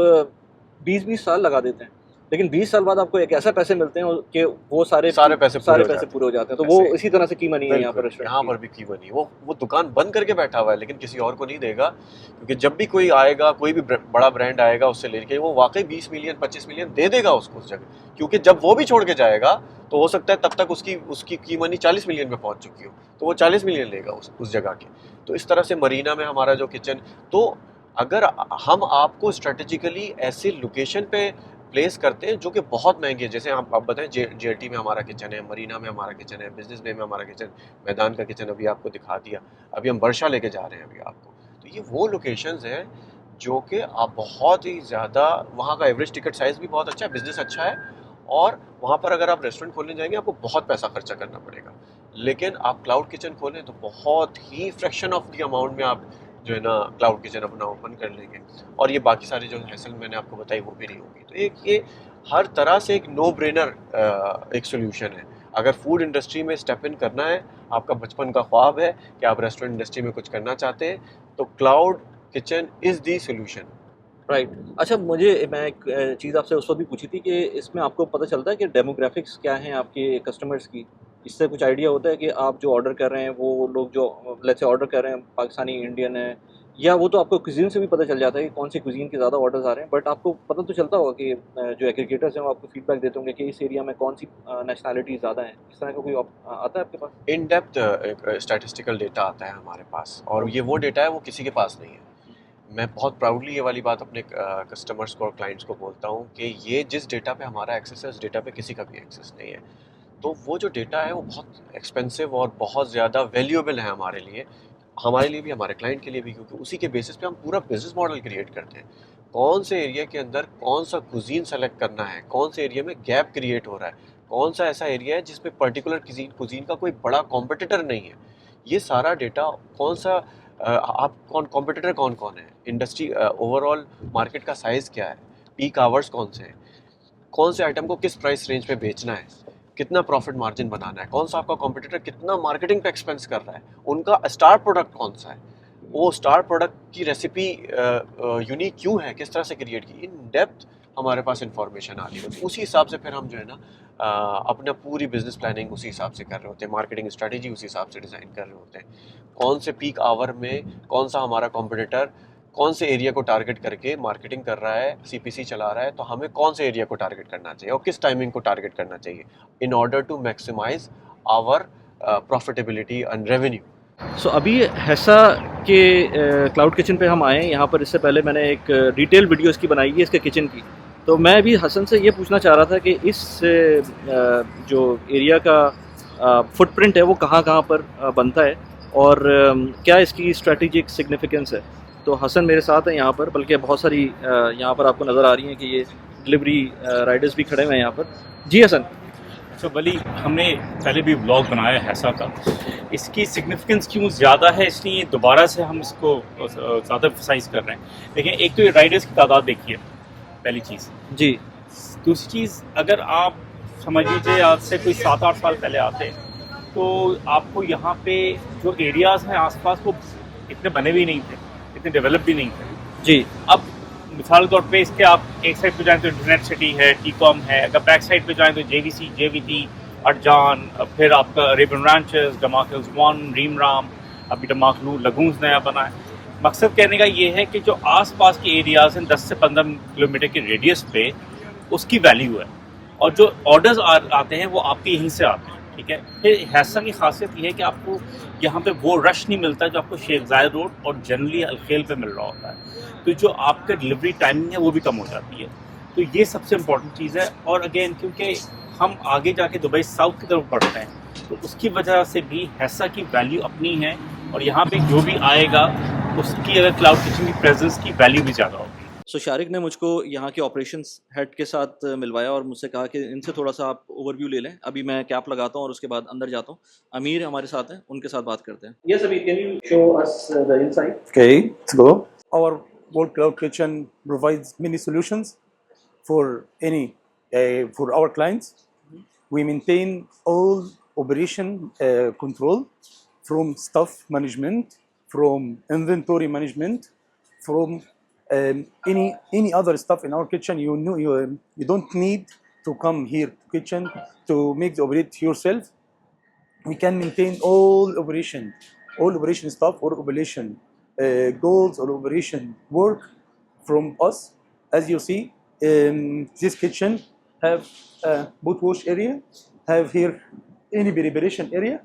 20-20 साल लगा देते हैं, लेकिन 20 साल बाद आपको एक ऐसा पैसे मिलते हैं कि वो सारे पैसे पूरे हो जाते हैं। तो वो इसी तरह से की मनी है यहाँ पर रेस्टोरेंट। यहाँ पर भी की मनी, वो दुकान बंद करके बैठा हुआ है, लेकिन किसी और को नहीं देगा, क्योंकि जब भी कोई आएगा, कोई भी बड़ा ब्रांड आएगा उससे लेके, वो वाकई 20 मिलियन 25 मिलियन दे देगा उसको उस जगह, क्योंकि जब वो भी छोड़ के जाएगा तो हो सकता है तब तक उसकी की मनी 40 मिलियन में पहुंच चुकी हो, तो वो 40 मिलियन लेगा उस जगह के। तो इस तरह से मरीना में हमारा जो किचन, तो अगर हम आपको स्ट्रेटेजिकली ऐसे लोकेशन पे प्लेस करते हैं जो कि बहुत महंगे हैं, जैसे आप बताएं जेटी में हमारा किचन है, मरीना में हमारा किचन है, बिजनेस बे में हमारा किचन, मैदान का किचन अभी आपको दिखा दिया, अभी हम वर्षा लेके जा रहे हैं अभी आपको। तो ये वो लोकेशंस हैं जो कि आप बहुत ही ज़्यादा, वहाँ का एवरेज टिकट साइज़ भी बहुत अच्छा है, बिजनेस अच्छा है, और वहाँ पर अगर आप रेस्टोरेंट खोलने जाएंगे आपको बहुत पैसा खर्चा करना पड़ेगा, लेकिन आप क्लाउड किचन खोलें तो बहुत ही फ्रैक्शन ऑफ द अमाउंट में आप जो है ना क्लाउड किचन अपना ओपन कर लेंगे, और ये बाकी सारी जो हैसल मैंने आपको बताई वो भी नहीं होगी। तो ये हर तरह से एक नो ब्रेनर एक सोल्यूशन है। अगर फूड इंडस्ट्री में स्टेप इन करना है, आपका बचपन का ख्वाब है कि आप रेस्टोरेंट इंडस्ट्री में कुछ करना चाहते हैं, तो cloud kitchen is the solution. Right. अच्छा, मैं एक चीज़ आपसे उस वक्त भी पूछी थी कि इसमें आपको पता चलता है कि डेमोग्राफिक्स क्या हैं आपके कस्टमर्स की, इससे कुछ आइडिया होता है कि आप जो ऑर्डर कर रहे हैं वो लोग जो लेट्स से ऑर्डर कर रहे हैं पाकिस्तानी, इंडियन है, या वो तो आपको कुजीन से भी पता चल जाता है कि कौन सी कुजीन के ज़्यादा ऑर्डर्स आ रहे हैं, बट आपको पता तो चलता होगा कि जो एग्रीगेटर्स हैं वो आपको फीडबैक देते होंगे कि इस एरिया में कौन सी नेशनैलिटी ज़्यादा है, इस तरह का कोई आता है आपके पास? इन डेप्थ स्टैटिस्टिकल डेटा आता है हमारे पास, और ये वो डेटा है वो किसी के पास नहीं है। मैं बहुत प्राउडली ये वाली बात अपने कस्टमर्स को और क्लाइंट्स को बोलता हूँ कि ये जिस डेटा पे हमारा एक्सेस है, उस डेटा पे किसी का भी एक्सेस नहीं है। तो वो जो डेटा है वो बहुत एक्सपेंसिव और बहुत ज़्यादा वैल्यूएबल है हमारे लिए भी, हमारे क्लाइंट के लिए भी, क्योंकि उसी के बेसिस पे हम पूरा बिजनेस मॉडल क्रिएट करते हैं। कौन से एरिया के अंदर कौन सा कुजीन सेलेक्ट करना है, कौन से एरिया में गैप क्रिएट हो रहा है, कौन सा ऐसा एरिया है जिसमें पर्टिकुलर कुजीन का कोई बड़ा कॉम्पिटिटर नहीं है, ये सारा डेटा, कौन सा कॉम्पिटिटर कौन है, इंडस्ट्री ओवरऑल मार्केट का साइज़ क्या है, पीक आवर्स कौन से हैं, कौन से आइटम को किस प्राइस रेंज पे बेचना है, कितना प्रॉफिट मार्जिन बनाना है, कौन सा आपका कॉम्पिटिटर कितना मार्केटिंग पे एक्सपेंस कर रहा है, उनका स्टार प्रोडक्ट कौन सा है, वो स्टार प्रोडक्ट की रेसिपी यूनिक क्यों है, किस तरह से क्रिएट की, इन डेप्थ हमारे पास इंफॉर्मेशन आ रही है। उसी हिसाब से फिर हम जो है ना अपना पूरी बिजनेस प्लानिंग उसी हिसाब से कर रहे होते हैं, मार्केटिंग स्ट्रेटेजी उसी हिसाब से डिज़ाइन कर रहे होते हैं, कौन से पीक आवर में कौन सा हमारा कॉम्पिटिटर कौन से एरिया को टारगेट करके मार्केटिंग कर रहा है, सीपीसी चला रहा है, तो हमें कौन से एरिया को टारगेट करना चाहिए और किस टाइमिंग को टारगेट करना चाहिए in order to maximize our profitability and revenue. So अभी हैसा के क्लाउड किचन पे हम आए हैं यहाँ पर। इससे पहले मैंने एक डिटेल वीडियो इसकी बनाई है इसके किचन की, तो मैं अभी हसन से ये पूछना चाह रहा था कि इस जो एरिया का फुटप्रिंट है वो कहाँ पर बनता है और क्या इसकी स्ट्रेटेजिक सिग्निफिकेंस है। तो हसन मेरे साथ हैं यहाँ पर, बल्कि बहुत सारी यहाँ पर आपको नज़र आ रही हैं कि ये डिलीवरी राइडर्स भी खड़े हुए हैं यहाँ पर। जी हसन। तो वली, हमने पहले भी ब्लॉग बनाया है हैसा का, इसकी सिग्निफिकेंस क्यों ज़्यादा है इसलिए दोबारा से हम इसको ज़्यादा एम्फसाइज कर रहे हैं। देखिए, एक तो ये राइडर्स की तादाद देखिए, पहली चीज़ जी। दूसरी चीज़, अगर आप समझ लीजिए आज से कोई 7-8 साल पहले आते तो आपको यहाँ पे जो एरियाज़ हैं आसपास वो इतने बने भी नहीं थे, इतने डेवलप भी नहीं थे जी। अब मिसाल के तौर पे इसके आप एक साइड पे जाएं तो इंटरनेट सिटी है, टीकॉम है, अगर बैक साइड पे जाएं तो जेवीसी, जेवीटी, अरजान, फिर आपका अरेबियन रांचेस, डमाक हिल्स 1, रीमराम, अभी डमाकलू लगून्स नया बना है। मकसद कहने का ये है कि जो आसपास के एरियाज़ हैं 10 से 15 किलोमीटर के रेडियस पे उसकी वैल्यू है, और जो ऑर्डर्स आते हैं वो आपके यहीं से आते हैं, ठीक है। फिर हैसा की खासियत ये है कि आपको यहाँ पे वो रश नहीं मिलता जो आपको शेख जायद रोड और जनरली अलखेल पे मिल रहा होता है, तो जो आपका डिलीवरी टाइमिंग है वो भी कम हो जाती है। तो ये सबसे इम्पोर्टेंट चीज़ है। और अगेन, क्योंकि हम आगे जाके दुबई साउथ की तरफ बढ़ते हैं तो उसकी वजह से भी हैसा की वैल्यू अपनी है, और यहाँ पे जो भी आएगा उसकी अगर क्लाउड किचन की प्रेजेंस की वैल्यू भी ज़्यादा होगी। सो शारिक ने मुझको यहाँ के ऑपरेशंस हेड के साथ मिलवाया और मुझसे कहा कि इनसे थोड़ा सा आप ओवरव्यू ले लें। अभी मैं कैप लगाता हूँ और उसके बाद अंदर जाता हूँ। अमीर हमारे साथ हैं, उनके साथ बात करते हैं। यस अमीर, can you show us the inside? Okay, let's go. Our World Cloud Kitchen provides many solutions for for our clients. We maintain all operation control, from staff management, from inventory management, from any other stuff in our kitchen. You don't need to come here to kitchen to make the operate yourself. We can maintain all operation stuff or operation goals or operation work from us. As you see, this kitchen have a boot wash area, have here any preparation area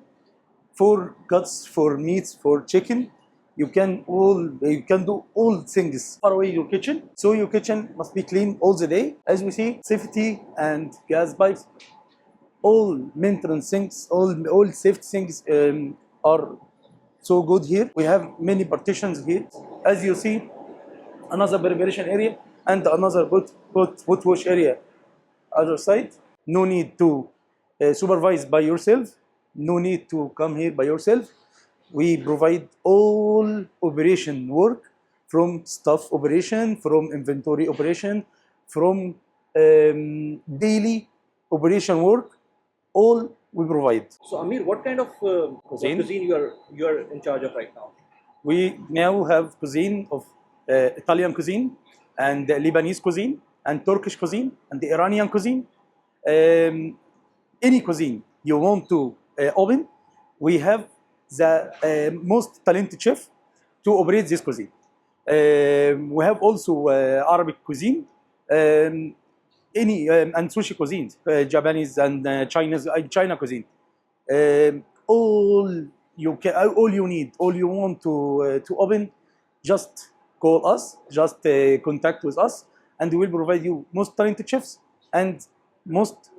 for cuts, for meats, for chicken. You can do all things far away your kitchen. So your kitchen must be clean all the day. As we see, safety and gas pipes, all maintenance things, all safety things are so good here. We have many partitions here. As you see, another preparation area and another boot wash area. Other side, no need to supervise by yourself. No need to come here by yourself. We provide all operation work, from staff operation, from inventory operation, from daily operation work. All we provide. So Amir, what kind of Cuisine? cuisine you are in charge of right now? We now have cuisine of Italian cuisine and Lebanese cuisine and Turkish cuisine and the Iranian cuisine. Any cuisine you want to open, we have the most talented chef to operate this cuisine. We have also Arabic cuisine, and sushi cuisine, Japanese and China cuisine. All you need, all you want to open, just call us, just contact with us, and we will provide you most talented chefs and most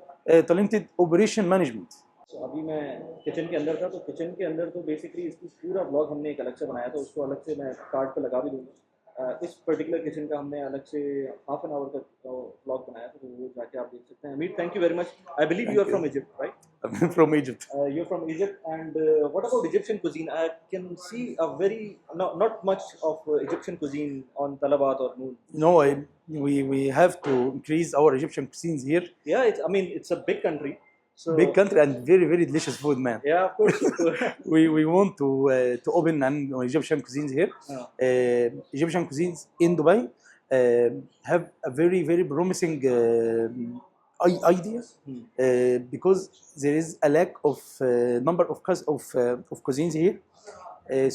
talented operation management. तो अभी मैं kitchen के अंदर था, तो kitchen के अंदर तो बेसिकली इसकी पूरा ब्लॉग हमने एक अलग से बनाया था, उसको अलग से मैं कार्ड पे लगा भी दूंगा। इस पर्टिकुलर किचन का हमने अलग से हाफ एन आवर तक ब्लॉग बनाया था, तो वो जाके आप देख सकते हैं। Amir, thank you very much. I believe you are from Egypt, right? I'm from Egypt. You're from Egypt, and what about Egyptian cuisine? I can see a very not much of Egyptian cuisine on Talabat or Noon. No, we have to increase our Egyptian cuisines here. Yeah, I mean it's a big country. So, Big country and very, very delicious food, man. Yeah, of course. Of course. We want to open an Egyptian cuisines here. Egyptian cuisines in Dubai have a very, very promising idea because there is a lack of number of cuisines here.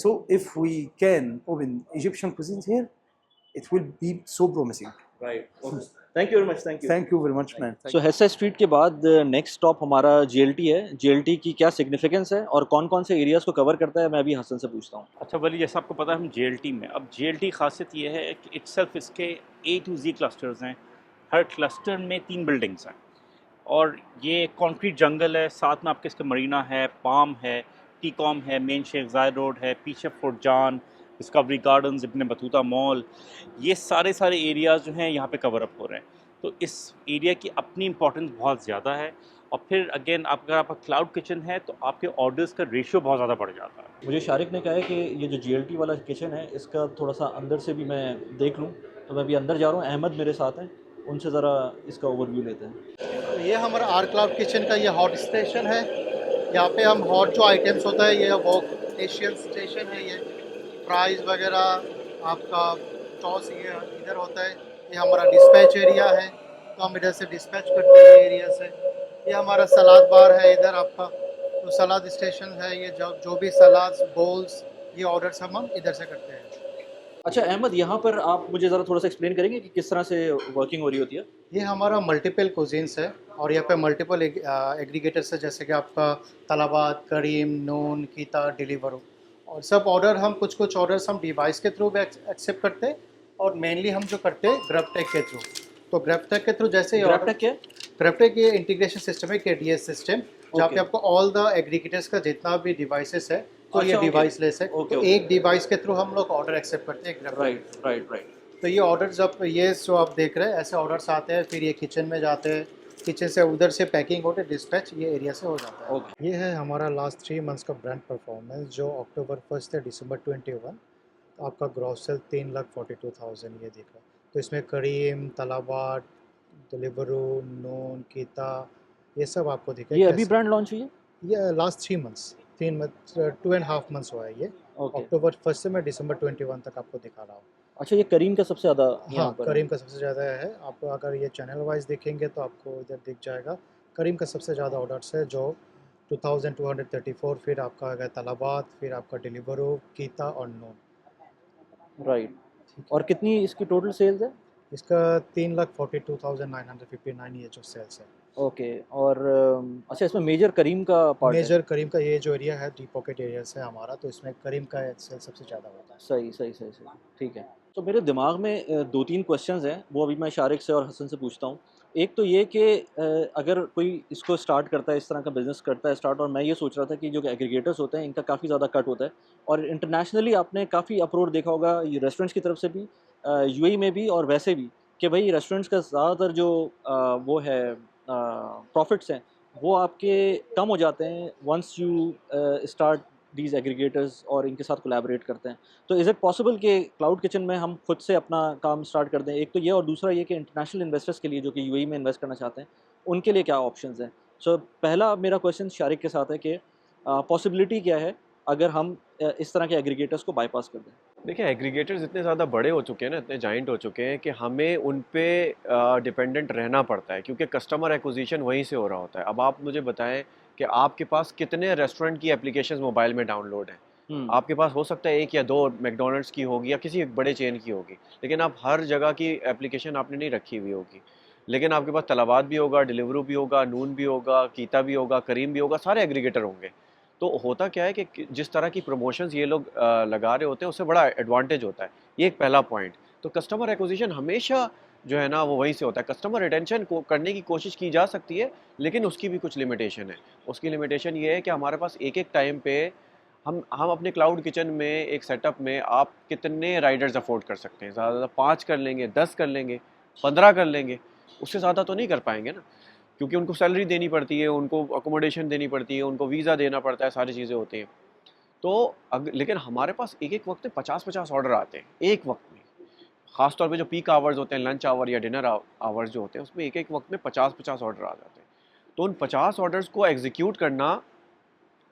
So if we can open Egyptian cuisines here, it will be so promising. Right. Okay. Thank you very much. Thank you. Thank you very much, man. So हेसा street के बाद next stop हमारा GLT है। GLT की क्या significance है और कौन कौन से एरियाज को कवर करता है, मैं अभी हसन से पूछता हूँ। अच्छा वली, जैसा आपको पता है हम जेएलटी में, अब जेएलटी खासियत ये है कि इटसेल्फ इसके A to Z क्लस्टर्स हैं। हर क्लस्टर में 3 बिल्डिंग्स हैं और ये कंक्रीट जंगल है, साथ में आपके इसका मरीना है, पाम है, टीकॉम है, मेन शेख ज़ायद रोड है, पीछे फोर्ट जान, discovery gardens, Ibn Battuta mall, ये सारे एरियाज़ जो हैं यहाँ पे कवर अप हो रहे हैं। तो इस एरिया की अपनी इम्पोर्टेंस बहुत ज़्यादा है। और फिर अगेन अगर आपका क्लाउड किचन है तो आपके ऑर्डर्स का रेशियो बहुत ज़्यादा बढ़ जाता है। मुझे शारिक ने कहा है कि ये जो जीएलटी वाला किचन है इसका थोड़ा सा अंदर से भी मैं देख लूँ, तो मैं अभी अंदर जा रहा हूँ। अहमद मेरे साथ हैं, उनसे ज़रा इसका ओवरव्यू लेते हैं। ये हमारा आर क्लाउड किचन का ये हॉट स्टेशन है। यहाँ पे हम हॉट जो आइटम्स होता है, ये वो एशियन स्टेशन है। ये फ्राइज़ वगैरह आपका टॉस ये इधर होता है। ये हमारा डिस्पैच एरिया है, तो हम इधर से डिस्पैच करते हैं एरिया से। ये हमारा सलाद बार है इधर आपका, तो सलाद स्टेशन है। ये जो भी सलाद बोल्स ये ऑर्डर्स हम इधर से करते हैं। अच्छा अहमद, यहाँ पर आप मुझे ज़रा थोड़ा सा एक्सप्लेन करेंगे कि किस तरह से वर्किंग हो रही होती है? ये हमारा मल्टीपल कुजीन्स है और यहाँ पे मल्टीपल एग्रीगेटर्स है, जैसे कि आपका तलाबात, करीम, नून, कीता, डिलीवरो, और सब ऑर्डर हम कुछ ऑर्डर्स हम डिवाइस के थ्रू भी एक्सेप्ट करते हैं और मेनली हम जो करते हैं ग्रेवटेक के थ्रू। तो ग्रेवटेक के थ्रू जैसे ग्रेवटेक क्या है? ग्रेवटेक ये इंटीग्रेशन सिस्टम है, KDS सिस्टम, जहाँ पे आपको ऑल द एग्रीगेटर्स का जितना भी डिवाइसेस है तो ये डिवाइस लेस है। तो एक डिवाइस के थ्रू हम लोग ऑर्डर एक्सेप्ट करते हैं। राइट। तो ये ऑर्डर्स अब ये जो आप देख रहे हैं ऐसे ऑर्डर्स आते हैं, फिर ये किचन में जाते हैं, किचन से उधर से पैकिंग होकर डिस्पैच ये एरिया से हो जाता है। ओके। ये है हमारा लास्ट 3 मंथ्स का ब्रांड परफॉर्मेंस जो अक्टूबर 1 से दिसंबर 21, तो आपका ग्रॉस सेल 3,42,000 ये दिखा। तो इसमें करीम, तलाबाट, डिलीवरू, नून, कीता ये सब आपको दिखे। ये अभी ब्रांड लॉन्च हुई है? ये लास्ट 3 मंथ्स, 3 मंथ 2.5 मंथ्स हुआ है ये। ओके। अक्टूबर 1 से मैं दिसंबर 21 तक आपको दिखा रहा हूँ। अच्छा, ये करीम का सबसे ज़्यादा यहाँ हाँ, पर करीम का सबसे ज़्यादा है। आप अगर ये चैनल वाइज देखेंगे तो आपको इधर दिख जाएगा। करीम का सबसे ज़्यादा ऑर्डर्स है जो 2234, फिर आपका आ गया तलाबात, फिर आपका डिलीवरू, कीता और नून। है? राइट। और कितनी इसकी टोटल सेल्स है? इसका 3,42,959 ये जो सेल्स है। ओके। और अच्छा, इसमें मेजर करीम का पार्ट है? मेजर करीम का ये जो एरिया है डीप पॉकेट एरिया है हमारा, तो इसमें करीम का सेल सबसे ज़्यादा होता है। सही सही सही सही, ठीक है। तो मेरे दिमाग में 2-3 क्वेश्चंस हैं, वो अभी मैं शारिक से और हसन से पूछता हूँ। एक तो ये कि अगर कोई इसको स्टार्ट करता है, इस तरह का बिज़नेस करता है स्टार्ट, और मैं ये सोच रहा था कि जो एग्रीगेटर्स होते हैं इनका काफ़ी ज़्यादा कट होता है, और इंटरनेशनली आपने काफ़ी अप्रोच देखा होगा ये रेस्टोरेंट्स की तरफ से भी, यूएई में भी और वैसे भी, कि भाई रेस्टोरेंट्स का ज़्यादातर जो वो है प्रॉफिट्स हैं वो आपके कम हो जाते हैं once you start these aggregators और इनके साथ कोलैबोरेट करते हैं। तो इज़ इट पॉसिबल कि क्लाउड किचन में हम खुद से अपना काम स्टार्ट कर दें? एक तो ये, और दूसरा ये कि इंटरनेशनल इन्वेस्टर्स के लिए जो कि यूएई में इन्वेस्ट करना चाहते हैं उनके लिए क्या ऑप्शंस हैं? सो पहला मेरा क्वेश्चन शारिक के साथ है कि पॉसिबिलिटी क्या है अगर हम इस तरह के एग्रीगेटर्स को बाईपास कर दें? देखिए, एग्रीगेटर्स इतने ज़्यादा बड़े हो चुके हैं ना, इतने जाइंट हो चुके हैं कि हमें उन पे डिपेंडेंट रहना पड़ता है, क्योंकि कस्टमर एक्विजिशन वहीं से हो रहा होता है। अब आप मुझे बताएं कि आपके पास कितने रेस्टोरेंट की एप्लीकेशंस मोबाइल में डाउनलोड हैं। आपके पास हो सकता है 1 या 2 मैकडॉनल्ड्स की होगी या किसी एक बड़े चेन की होगी, लेकिन आप हर जगह की एप्लीकेशन आपने नहीं रखी हुई होगी। लेकिन आपके पास तलाबात भी होगा, डिलीवरू भी होगा, नून भी होगा, कीता भी होगा, करीम भी होगा, सारे एग्रीगेटर होंगे। तो होता क्या है कि जिस तरह की प्रमोशंस ये लोग लगा रहे होते हैं उससे बड़ा एडवांटेज होता है। ये एक पहला पॉइंट। तो कस्टमर एक्विजिशन हमेशा जो है ना वो वहीं से होता है। कस्टमर रिटेंशन को करने की कोशिश की जा सकती है, लेकिन उसकी भी कुछ लिमिटेशन है। उसकी लिमिटेशन ये है कि हमारे पास एक-एक टाइम पे हम अपने क्लाउड किचन में एक सेटअप में आप कितने राइडर्स अफोर्ड कर सकते हैं। ज़्यादा से ज़्यादा 5 कर लेंगे, 10 कर लेंगे, 15 कर लेंगे, उससे ज़्यादा तो नहीं कर पाएंगे ना, क्योंकि उनको सैलरी देनी पड़ती है, उनको अकोमोडेशन देनी पड़ती है, उनको वीज़ा देना पड़ता है, सारी चीज़ें होती हैं। तो लेकिन हमारे पास एक-एक वक्त में 50-50 ऑर्डर आते हैं, एक वक्त में। ख़ास तौर पे जो पीक आवर्स होते हैं, लंच आवर या डिनर आवर्स जो होते हैं, उसमें एक-एक वक्त में 50-50 ऑर्डर आ जाते हैं। तो उन 50 ऑर्डर्स को एग्जीक्यूट करना,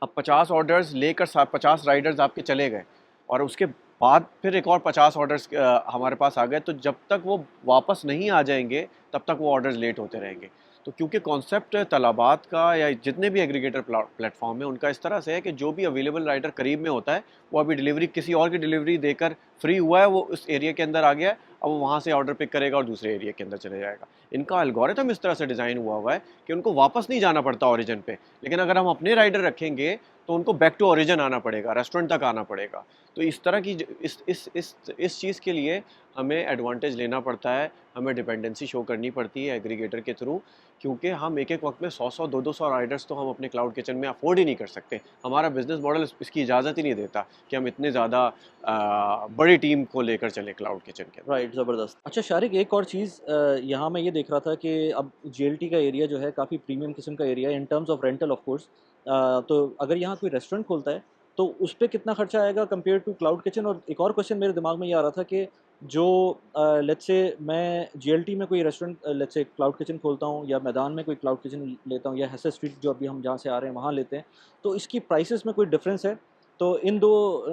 अब 50 ऑर्डर्स लेकर 50 राइडर्स आपके चले गए और उसके बाद फिर एक और 50 ऑर्डर्स हमारे पास आ गए, तो जब तक वो वापस नहीं आ जाएंगे तब तक वो ऑर्डर्स लेट होते रहेंगे। तो क्योंकि कॉन्सेप्ट तलाबात का या जितने भी एग्रीगेटर प्लेटफॉर्म है उनका इस तरह से है कि जो भी अवेलेबल राइडर करीब में होता है वो अभी डिलीवरी किसी और की डिलीवरी देकर फ्री हुआ है, वो उस एरिया के अंदर आ गया है, अब वो वहाँ से ऑर्डर पिक करेगा और दूसरे एरिया के अंदर चले जाएगा। इनका एल्गोरिथम इस तरह से डिज़ाइन हुआ है कि उनको वापस नहीं जाना पड़ता ओरिजिन पे, लेकिन अगर हम अपने राइडर रखेंगे तो उनको बैक टू ओरिजिन आना पड़ेगा, रेस्टोरेंट तक आना पड़ेगा। तो इस तरह की इस चीज़ के लिए हमें एडवांटेज लेना पड़ता है, हमें डिपेंडेंसी शो करनी पड़ती है एग्रीगेटर के थ्रू, क्योंकि हम एक-एक वक्त में 100-100, 200-200 राइडर्स तो हम अपने क्लाउड किचन में अफोर्ड ही नहीं कर सकते। हमारा बिज़नेस मॉडल इसकी इजाज़त ही नहीं देता कि हम इतने ज़्यादा बड़ी टीम को लेकर चलें क्लाउड किचन के अंदर। राइट, ज़बरदस्त। अच्छा शारिक, एक और चीज़ यहाँ मैं ये देख रहा था कि अब जेएलटी का एरिया जो है काफ़ी प्रीमियम किस्म का एरिया है in terms of rental of course. तो अगर यहाँ कोई रेस्टोरेंट खोलता है तो उस पे कितना खर्चा आएगा कंपेयर टू क्लाउड किचन? और एक और क्वेश्चन मेरे दिमाग में ये आ रहा था कि जो लेट्स से मैं जेएलटी में कोई restaurant let's say cloud kitchen खोलता हूँ, या मैदान में कोई क्लाउड किचन लेता हूँ, या हैसल स्ट्रीट जो अभी हम जहाँ से आ रहे हैं वहाँ लेते हैं, तो इसकी प्राइसेस में कोई डिफरेंस है? तो इन दो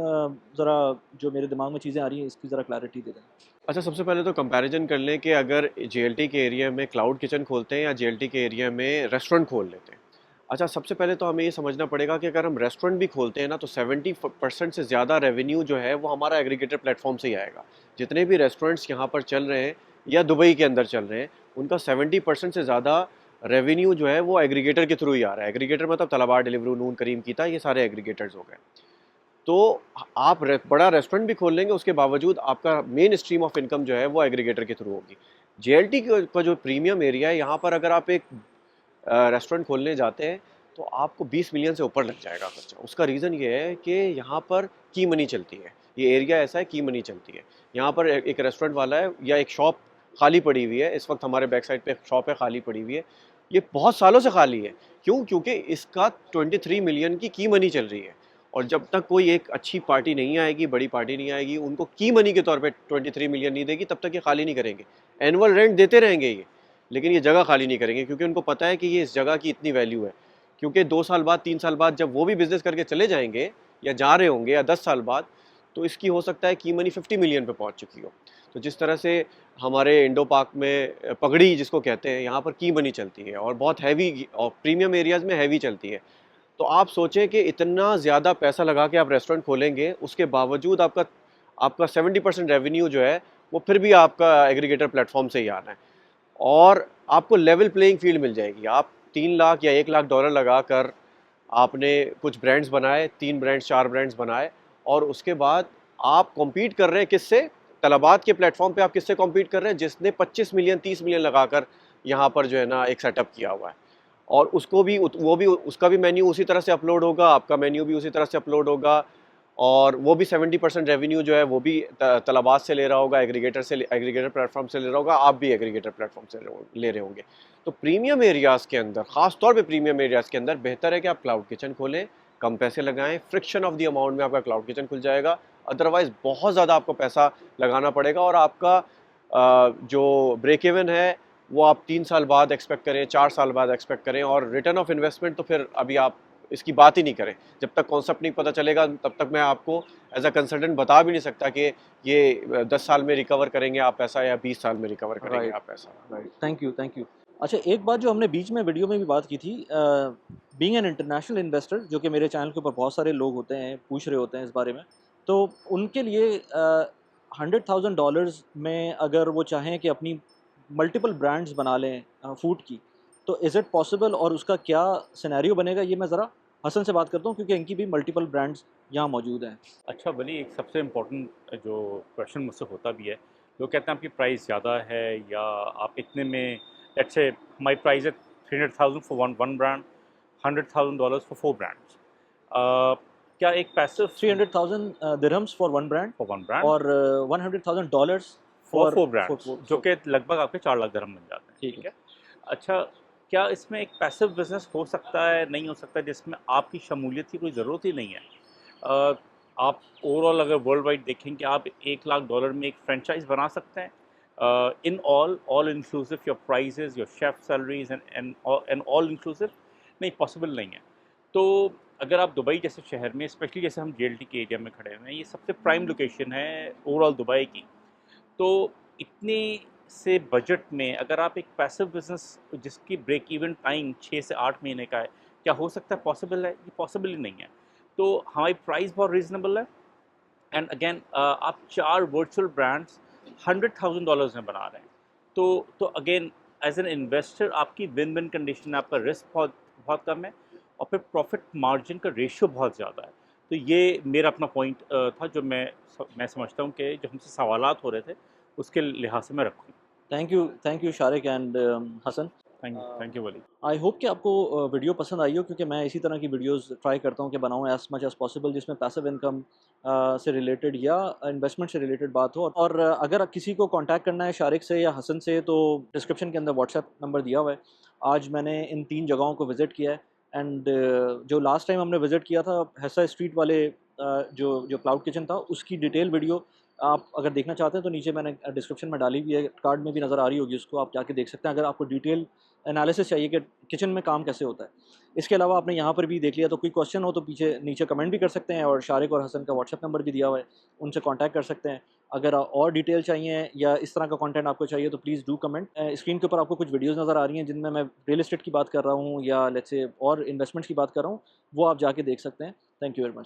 ज़रा जो मेरे दिमाग में चीज़ें आ रही हैं इसकी ज़रा क्लैरिटी दे दें। अच्छा, सबसे पहले तो कंपैरिजन कर लें कि अगर जेएलटी के एरिया में क्लाउड किचन खोलते हैं या जेएलटी के एरिया में रेस्टोरेंट खोल लेते हैं। अच्छा, सबसे पहले तो हमें ये समझना पड़ेगा कि अगर हम रेस्टोरेंट भी खोलते हैं ना, तो 70% से ज़्यादा रेवेन्यू जो है वो हमारा एग्रीगेटर प्लेटफॉर्म से ही आएगा। जितने भी रेस्टोरेंट्स यहाँ पर चल रहे हैं या दुबई के अंदर चल रहे हैं, उनका 70% से ज़्यादा रेवेन्यू जो है वो एग्रीगेटर के थ्रू ही आ रहा है। एग्रीगेटर मतलब तलवार, डिलीवरू, नून, करीम, कीता, ये सारे एग्रीगेटर्स हो गए। तो आप बड़ा रेस्टोरेंट भी खोल लेंगे, उसके बावजूद आपका मेन स्ट्रीम ऑफ इनकम जो है वो एग्रीगेटर के थ्रू होगी। जेएलटी का जो प्रीमियम एरिया है, यहाँ पर अगर आप एक रेस्टोरेंट खोलने जाते हैं तो आपको 20 मिलियन से ऊपर लग जाएगा खर्चा। उसका रीज़न ये है कि यहाँ पर की मनी चलती है, ये एरिया ऐसा है की मनी चलती है। यहाँ पर एक रेस्टोरेंट वाला है या एक शॉप खाली पड़ी हुई है, इस वक्त हमारे बैक साइड पे एक शॉप है खाली पड़ी हुई है, ये बहुत सालों से खाली है। क्यों? क्योंकि इसका 23 मिलियन की मनी चल रही है, और जब तक कोई एक अच्छी पार्टी नहीं आएगी, बड़ी पार्टी नहीं आएगी, उनको की मनी के तौर पे 23 मिलियन नहीं देगी, तब तक ये खाली नहीं करेंगे। एनुअल रेंट देते रहेंगे ये, लेकिन ये जगह खाली नहीं करेंगे, क्योंकि उनको पता है कि ये इस जगह की इतनी वैल्यू है। क्योंकि 2 साल बाद 3 साल बाद जब वो भी बिजनेस करके चले जाएंगे या जा रहे होंगे, या 10 साल बाद, तो इसकी हो सकता है की मनी 50 मिलियन पे पहुंच चुकी हो। तो जिस तरह से हमारे इंडो पार्क में पगड़ी जिसको कहते हैं, यहाँ पर की मनी चलती है और बहुत हैवी, और प्रीमियम एरियाज़ में हैवी चलती है। तो आप सोचें कि इतना ज़्यादा पैसा लगा के आप रेस्टोरेंट खोलेंगे, उसके बावजूद आपका 70% रेवेन्यू जो है वो फिर भी आपका एग्रीगेटर प्लेटफॉर्म से ही आना है, और आपको लेवल प्लेइंग फील्ड मिल जाएगी। आप 3 लाख या 1 लाख डॉलर लगा कर आपने कुछ ब्रांड्स बनाए, 3 ब्रांड्स 4 ब्रांड्स बनाए, और उसके बाद आप कॉम्पीट कर रहे हैं किससे? तलबात के प्लेटफॉर्म पे आप किससे कॉम्पीट कर रहे हैं? जिसने 25 मिलियन 30 मिलियन लगाकर यहाँ पर जो है ना एक सेटअप किया हुआ है, और उसका भी मेन्यू उसी तरह से अपलोड होगा, आपका मेन्यू भी उसी तरह से अपलोड होगा, और वो भी 70% रेवेन्यू जो है वो भी तलबात से ले रहा होगा, एग्रीगेटर प्लेटफॉर्म से ले रहा होगा, आप भी एग्रीगेटर प्लेटफॉर्म से ले रहे होंगे। तो प्रीमियम एरियाज़ के अंदर, ख़ास तौर पे प्रीमियम एरियाज़ के अंदर बेहतर है कि आप क्लाउड किचन खोलें, कम पैसे लगाएं, फ्रिक्शन ऑफ द अमाउंट में आपका क्लाउड किचन खुल जाएगा। अदरवाइज़ बहुत ज़्यादा आपको पैसा लगाना पड़ेगा, और आपका जो ब्रेक इवन है वो आप 3 साल बाद एक्सपेक्ट करें, 4 साल बाद एक्सपेक्ट करें, और रिटर्न ऑफ इन्वेस्टमेंट तो फिर अभी आप इसकी बात ही नहीं करें। जब तक कॉन्सेप्ट नहीं पता चलेगा, तब तक मैं आपको एज अ कंसल्टेंट बता भी नहीं सकता कि ये 10 साल में रिकवर करेंगे आप पैसा, या 20 साल में रिकवर करेंगे आप पैसा। Right, thank you. अच्छा, एक बात जो हमने बीच में वीडियो में भी बात की थी, बीइंग एन इंटरनेशनल इन्वेस्टर, जो कि मेरे चैनल के ऊपर बहुत सारे लोग होते हैं, पूछ रहे होते हैं इस बारे में, तो उनके लिए $100,000 में अगर वो चाहें कि अपनी मल्टीपल ब्रांड्स बना लें फूड की, तो इज़ इट पॉसिबल, और उसका क्या सिनेरियो बनेगा, ये मैं ज़रा हसन से बात करता हूँ, क्योंकि इनकी भी मल्टीपल ब्रांड्स यहाँ मौजूद हैं। अच्छा वली, एक सबसे इम्पोर्टेंट जो क्वेश्चन मुझसे होता भी है, लोग कहते हैं आपकी प्राइस ज़्यादा है, या आप इतने में, लेट्स से माय प्राइस है 300,000 for one brand, $100,000 for 4 brands. क्या एक passive 300,000 dirhams for one brand, for one brand और $100,000 फॉर 4 for ब्रांड्स, four- जो कि लगभग आपके 4 लाख दिरहम बन जाते हैं। ठीक है। अच्छा, क्या इसमें एक पैसिव बिजनेस हो सकता है, नहीं हो सकता, जिसमें आपकी शमूलियत की कोई ज़रूरत ही नहीं है? आप ओवरऑल अगर वर्ल्ड वाइड देखें कि आप $1 लाख में एक फ्रेंचाइज बना सकते हैं, in all inclusive your prices, your chef salaries and all inclusive, नहीं, पॉसिबल नहीं है। तो अगर आप दुबई जैसे शहर में, स्पेशली जैसे हम JLT के एरिया में खड़े हुए हैं, ये सबसे प्राइम लोकेशन है ओवरऑल दुबई की, तो इतने से बजट में अगर आप एक पैसिव बिजनेस जिसकी ब्रेक इवन टाइम 6 से 8 महीने का है, क्या हो सकता है? पॉसिबल है? ये पॉसिबल ही नहीं है। तो हमारी प्राइस बहुत रीज़नेबल है, एंड अगेन आप 4 वर्चुअल ब्रांड्स $100,000 में बना रहे हैं, तो अगेन एज एन इन्वेस्टर आपकी विन विन कंडीशन है, आपका रिस्क बहुत बहुत कम है, और फिर प्रॉफिट मार्जिन का रेशियो बहुत ज़्यादा है। तो ये मेरा अपना पॉइंट था, जो मैं समझता हूँ कि जो हमसे सवालात हो रहे थे उसके लिहाज से मैं रखूँ। Thank you Shariq and Hasan. Thank you Wali. I hope कि आपको वीडियो पसंद आई हो, क्योंकि मैं इसी तरह की वीडियोस ट्राई करता हूँ कि बनाऊँ एज मच एज़ पॉसिबल, जिसमें पैसिव इनकम से रिलेटेड या इन्वेस्टमेंट से रिलेटेड बात हो। और अगर किसी को कांटेक्ट करना है शारिक से या हसन से, तो डिस्क्रिप्शन के अंदर व्हाट्सएप नंबर दिया हुआ है। आज मैंने इन 3 जगहों को विज़िट किया है, एंड जो लास्ट टाइम हमने विज़िट किया था हैसा स्ट्रीट वाले जो क्लाउड किचन था, उसकी डिटेल वीडियो आप अगर देखना चाहते हैं तो नीचे मैंने डिस्क्रिप्शन में डाली हुई है, कार्ड में भी नज़र आ रही होगी, उसको आप जाके देख सकते हैं अगर आपको डिटेल एनालिसिस चाहिए कि किचन में काम कैसे होता है। इसके अलावा आपने यहाँ पर भी देख लिया, तो कोई क्वेश्चन हो तो पीछे नीचे कमेंट भी कर सकते हैं, और शारिक और हसन का व्हाट्सएप नंबर भी दिया हुआ है, उनसे कांटेक्ट कर सकते हैं। अगर और डिटेल चाहिए या इस तरह का कंटेंट आपको चाहिए तो प्लीज़ डू कमेंट। स्क्रीन के ऊपर आपको कुछ वीडियोस नज़र आ रही हैं जिनमें मैं रियल एस्टेट की बात कर रहा हूँ या लेट्स से और इन्वेस्टमेंट्स की बात कर रहा हूँ, वो आप जाके देख सकते हैं। Thank you very much.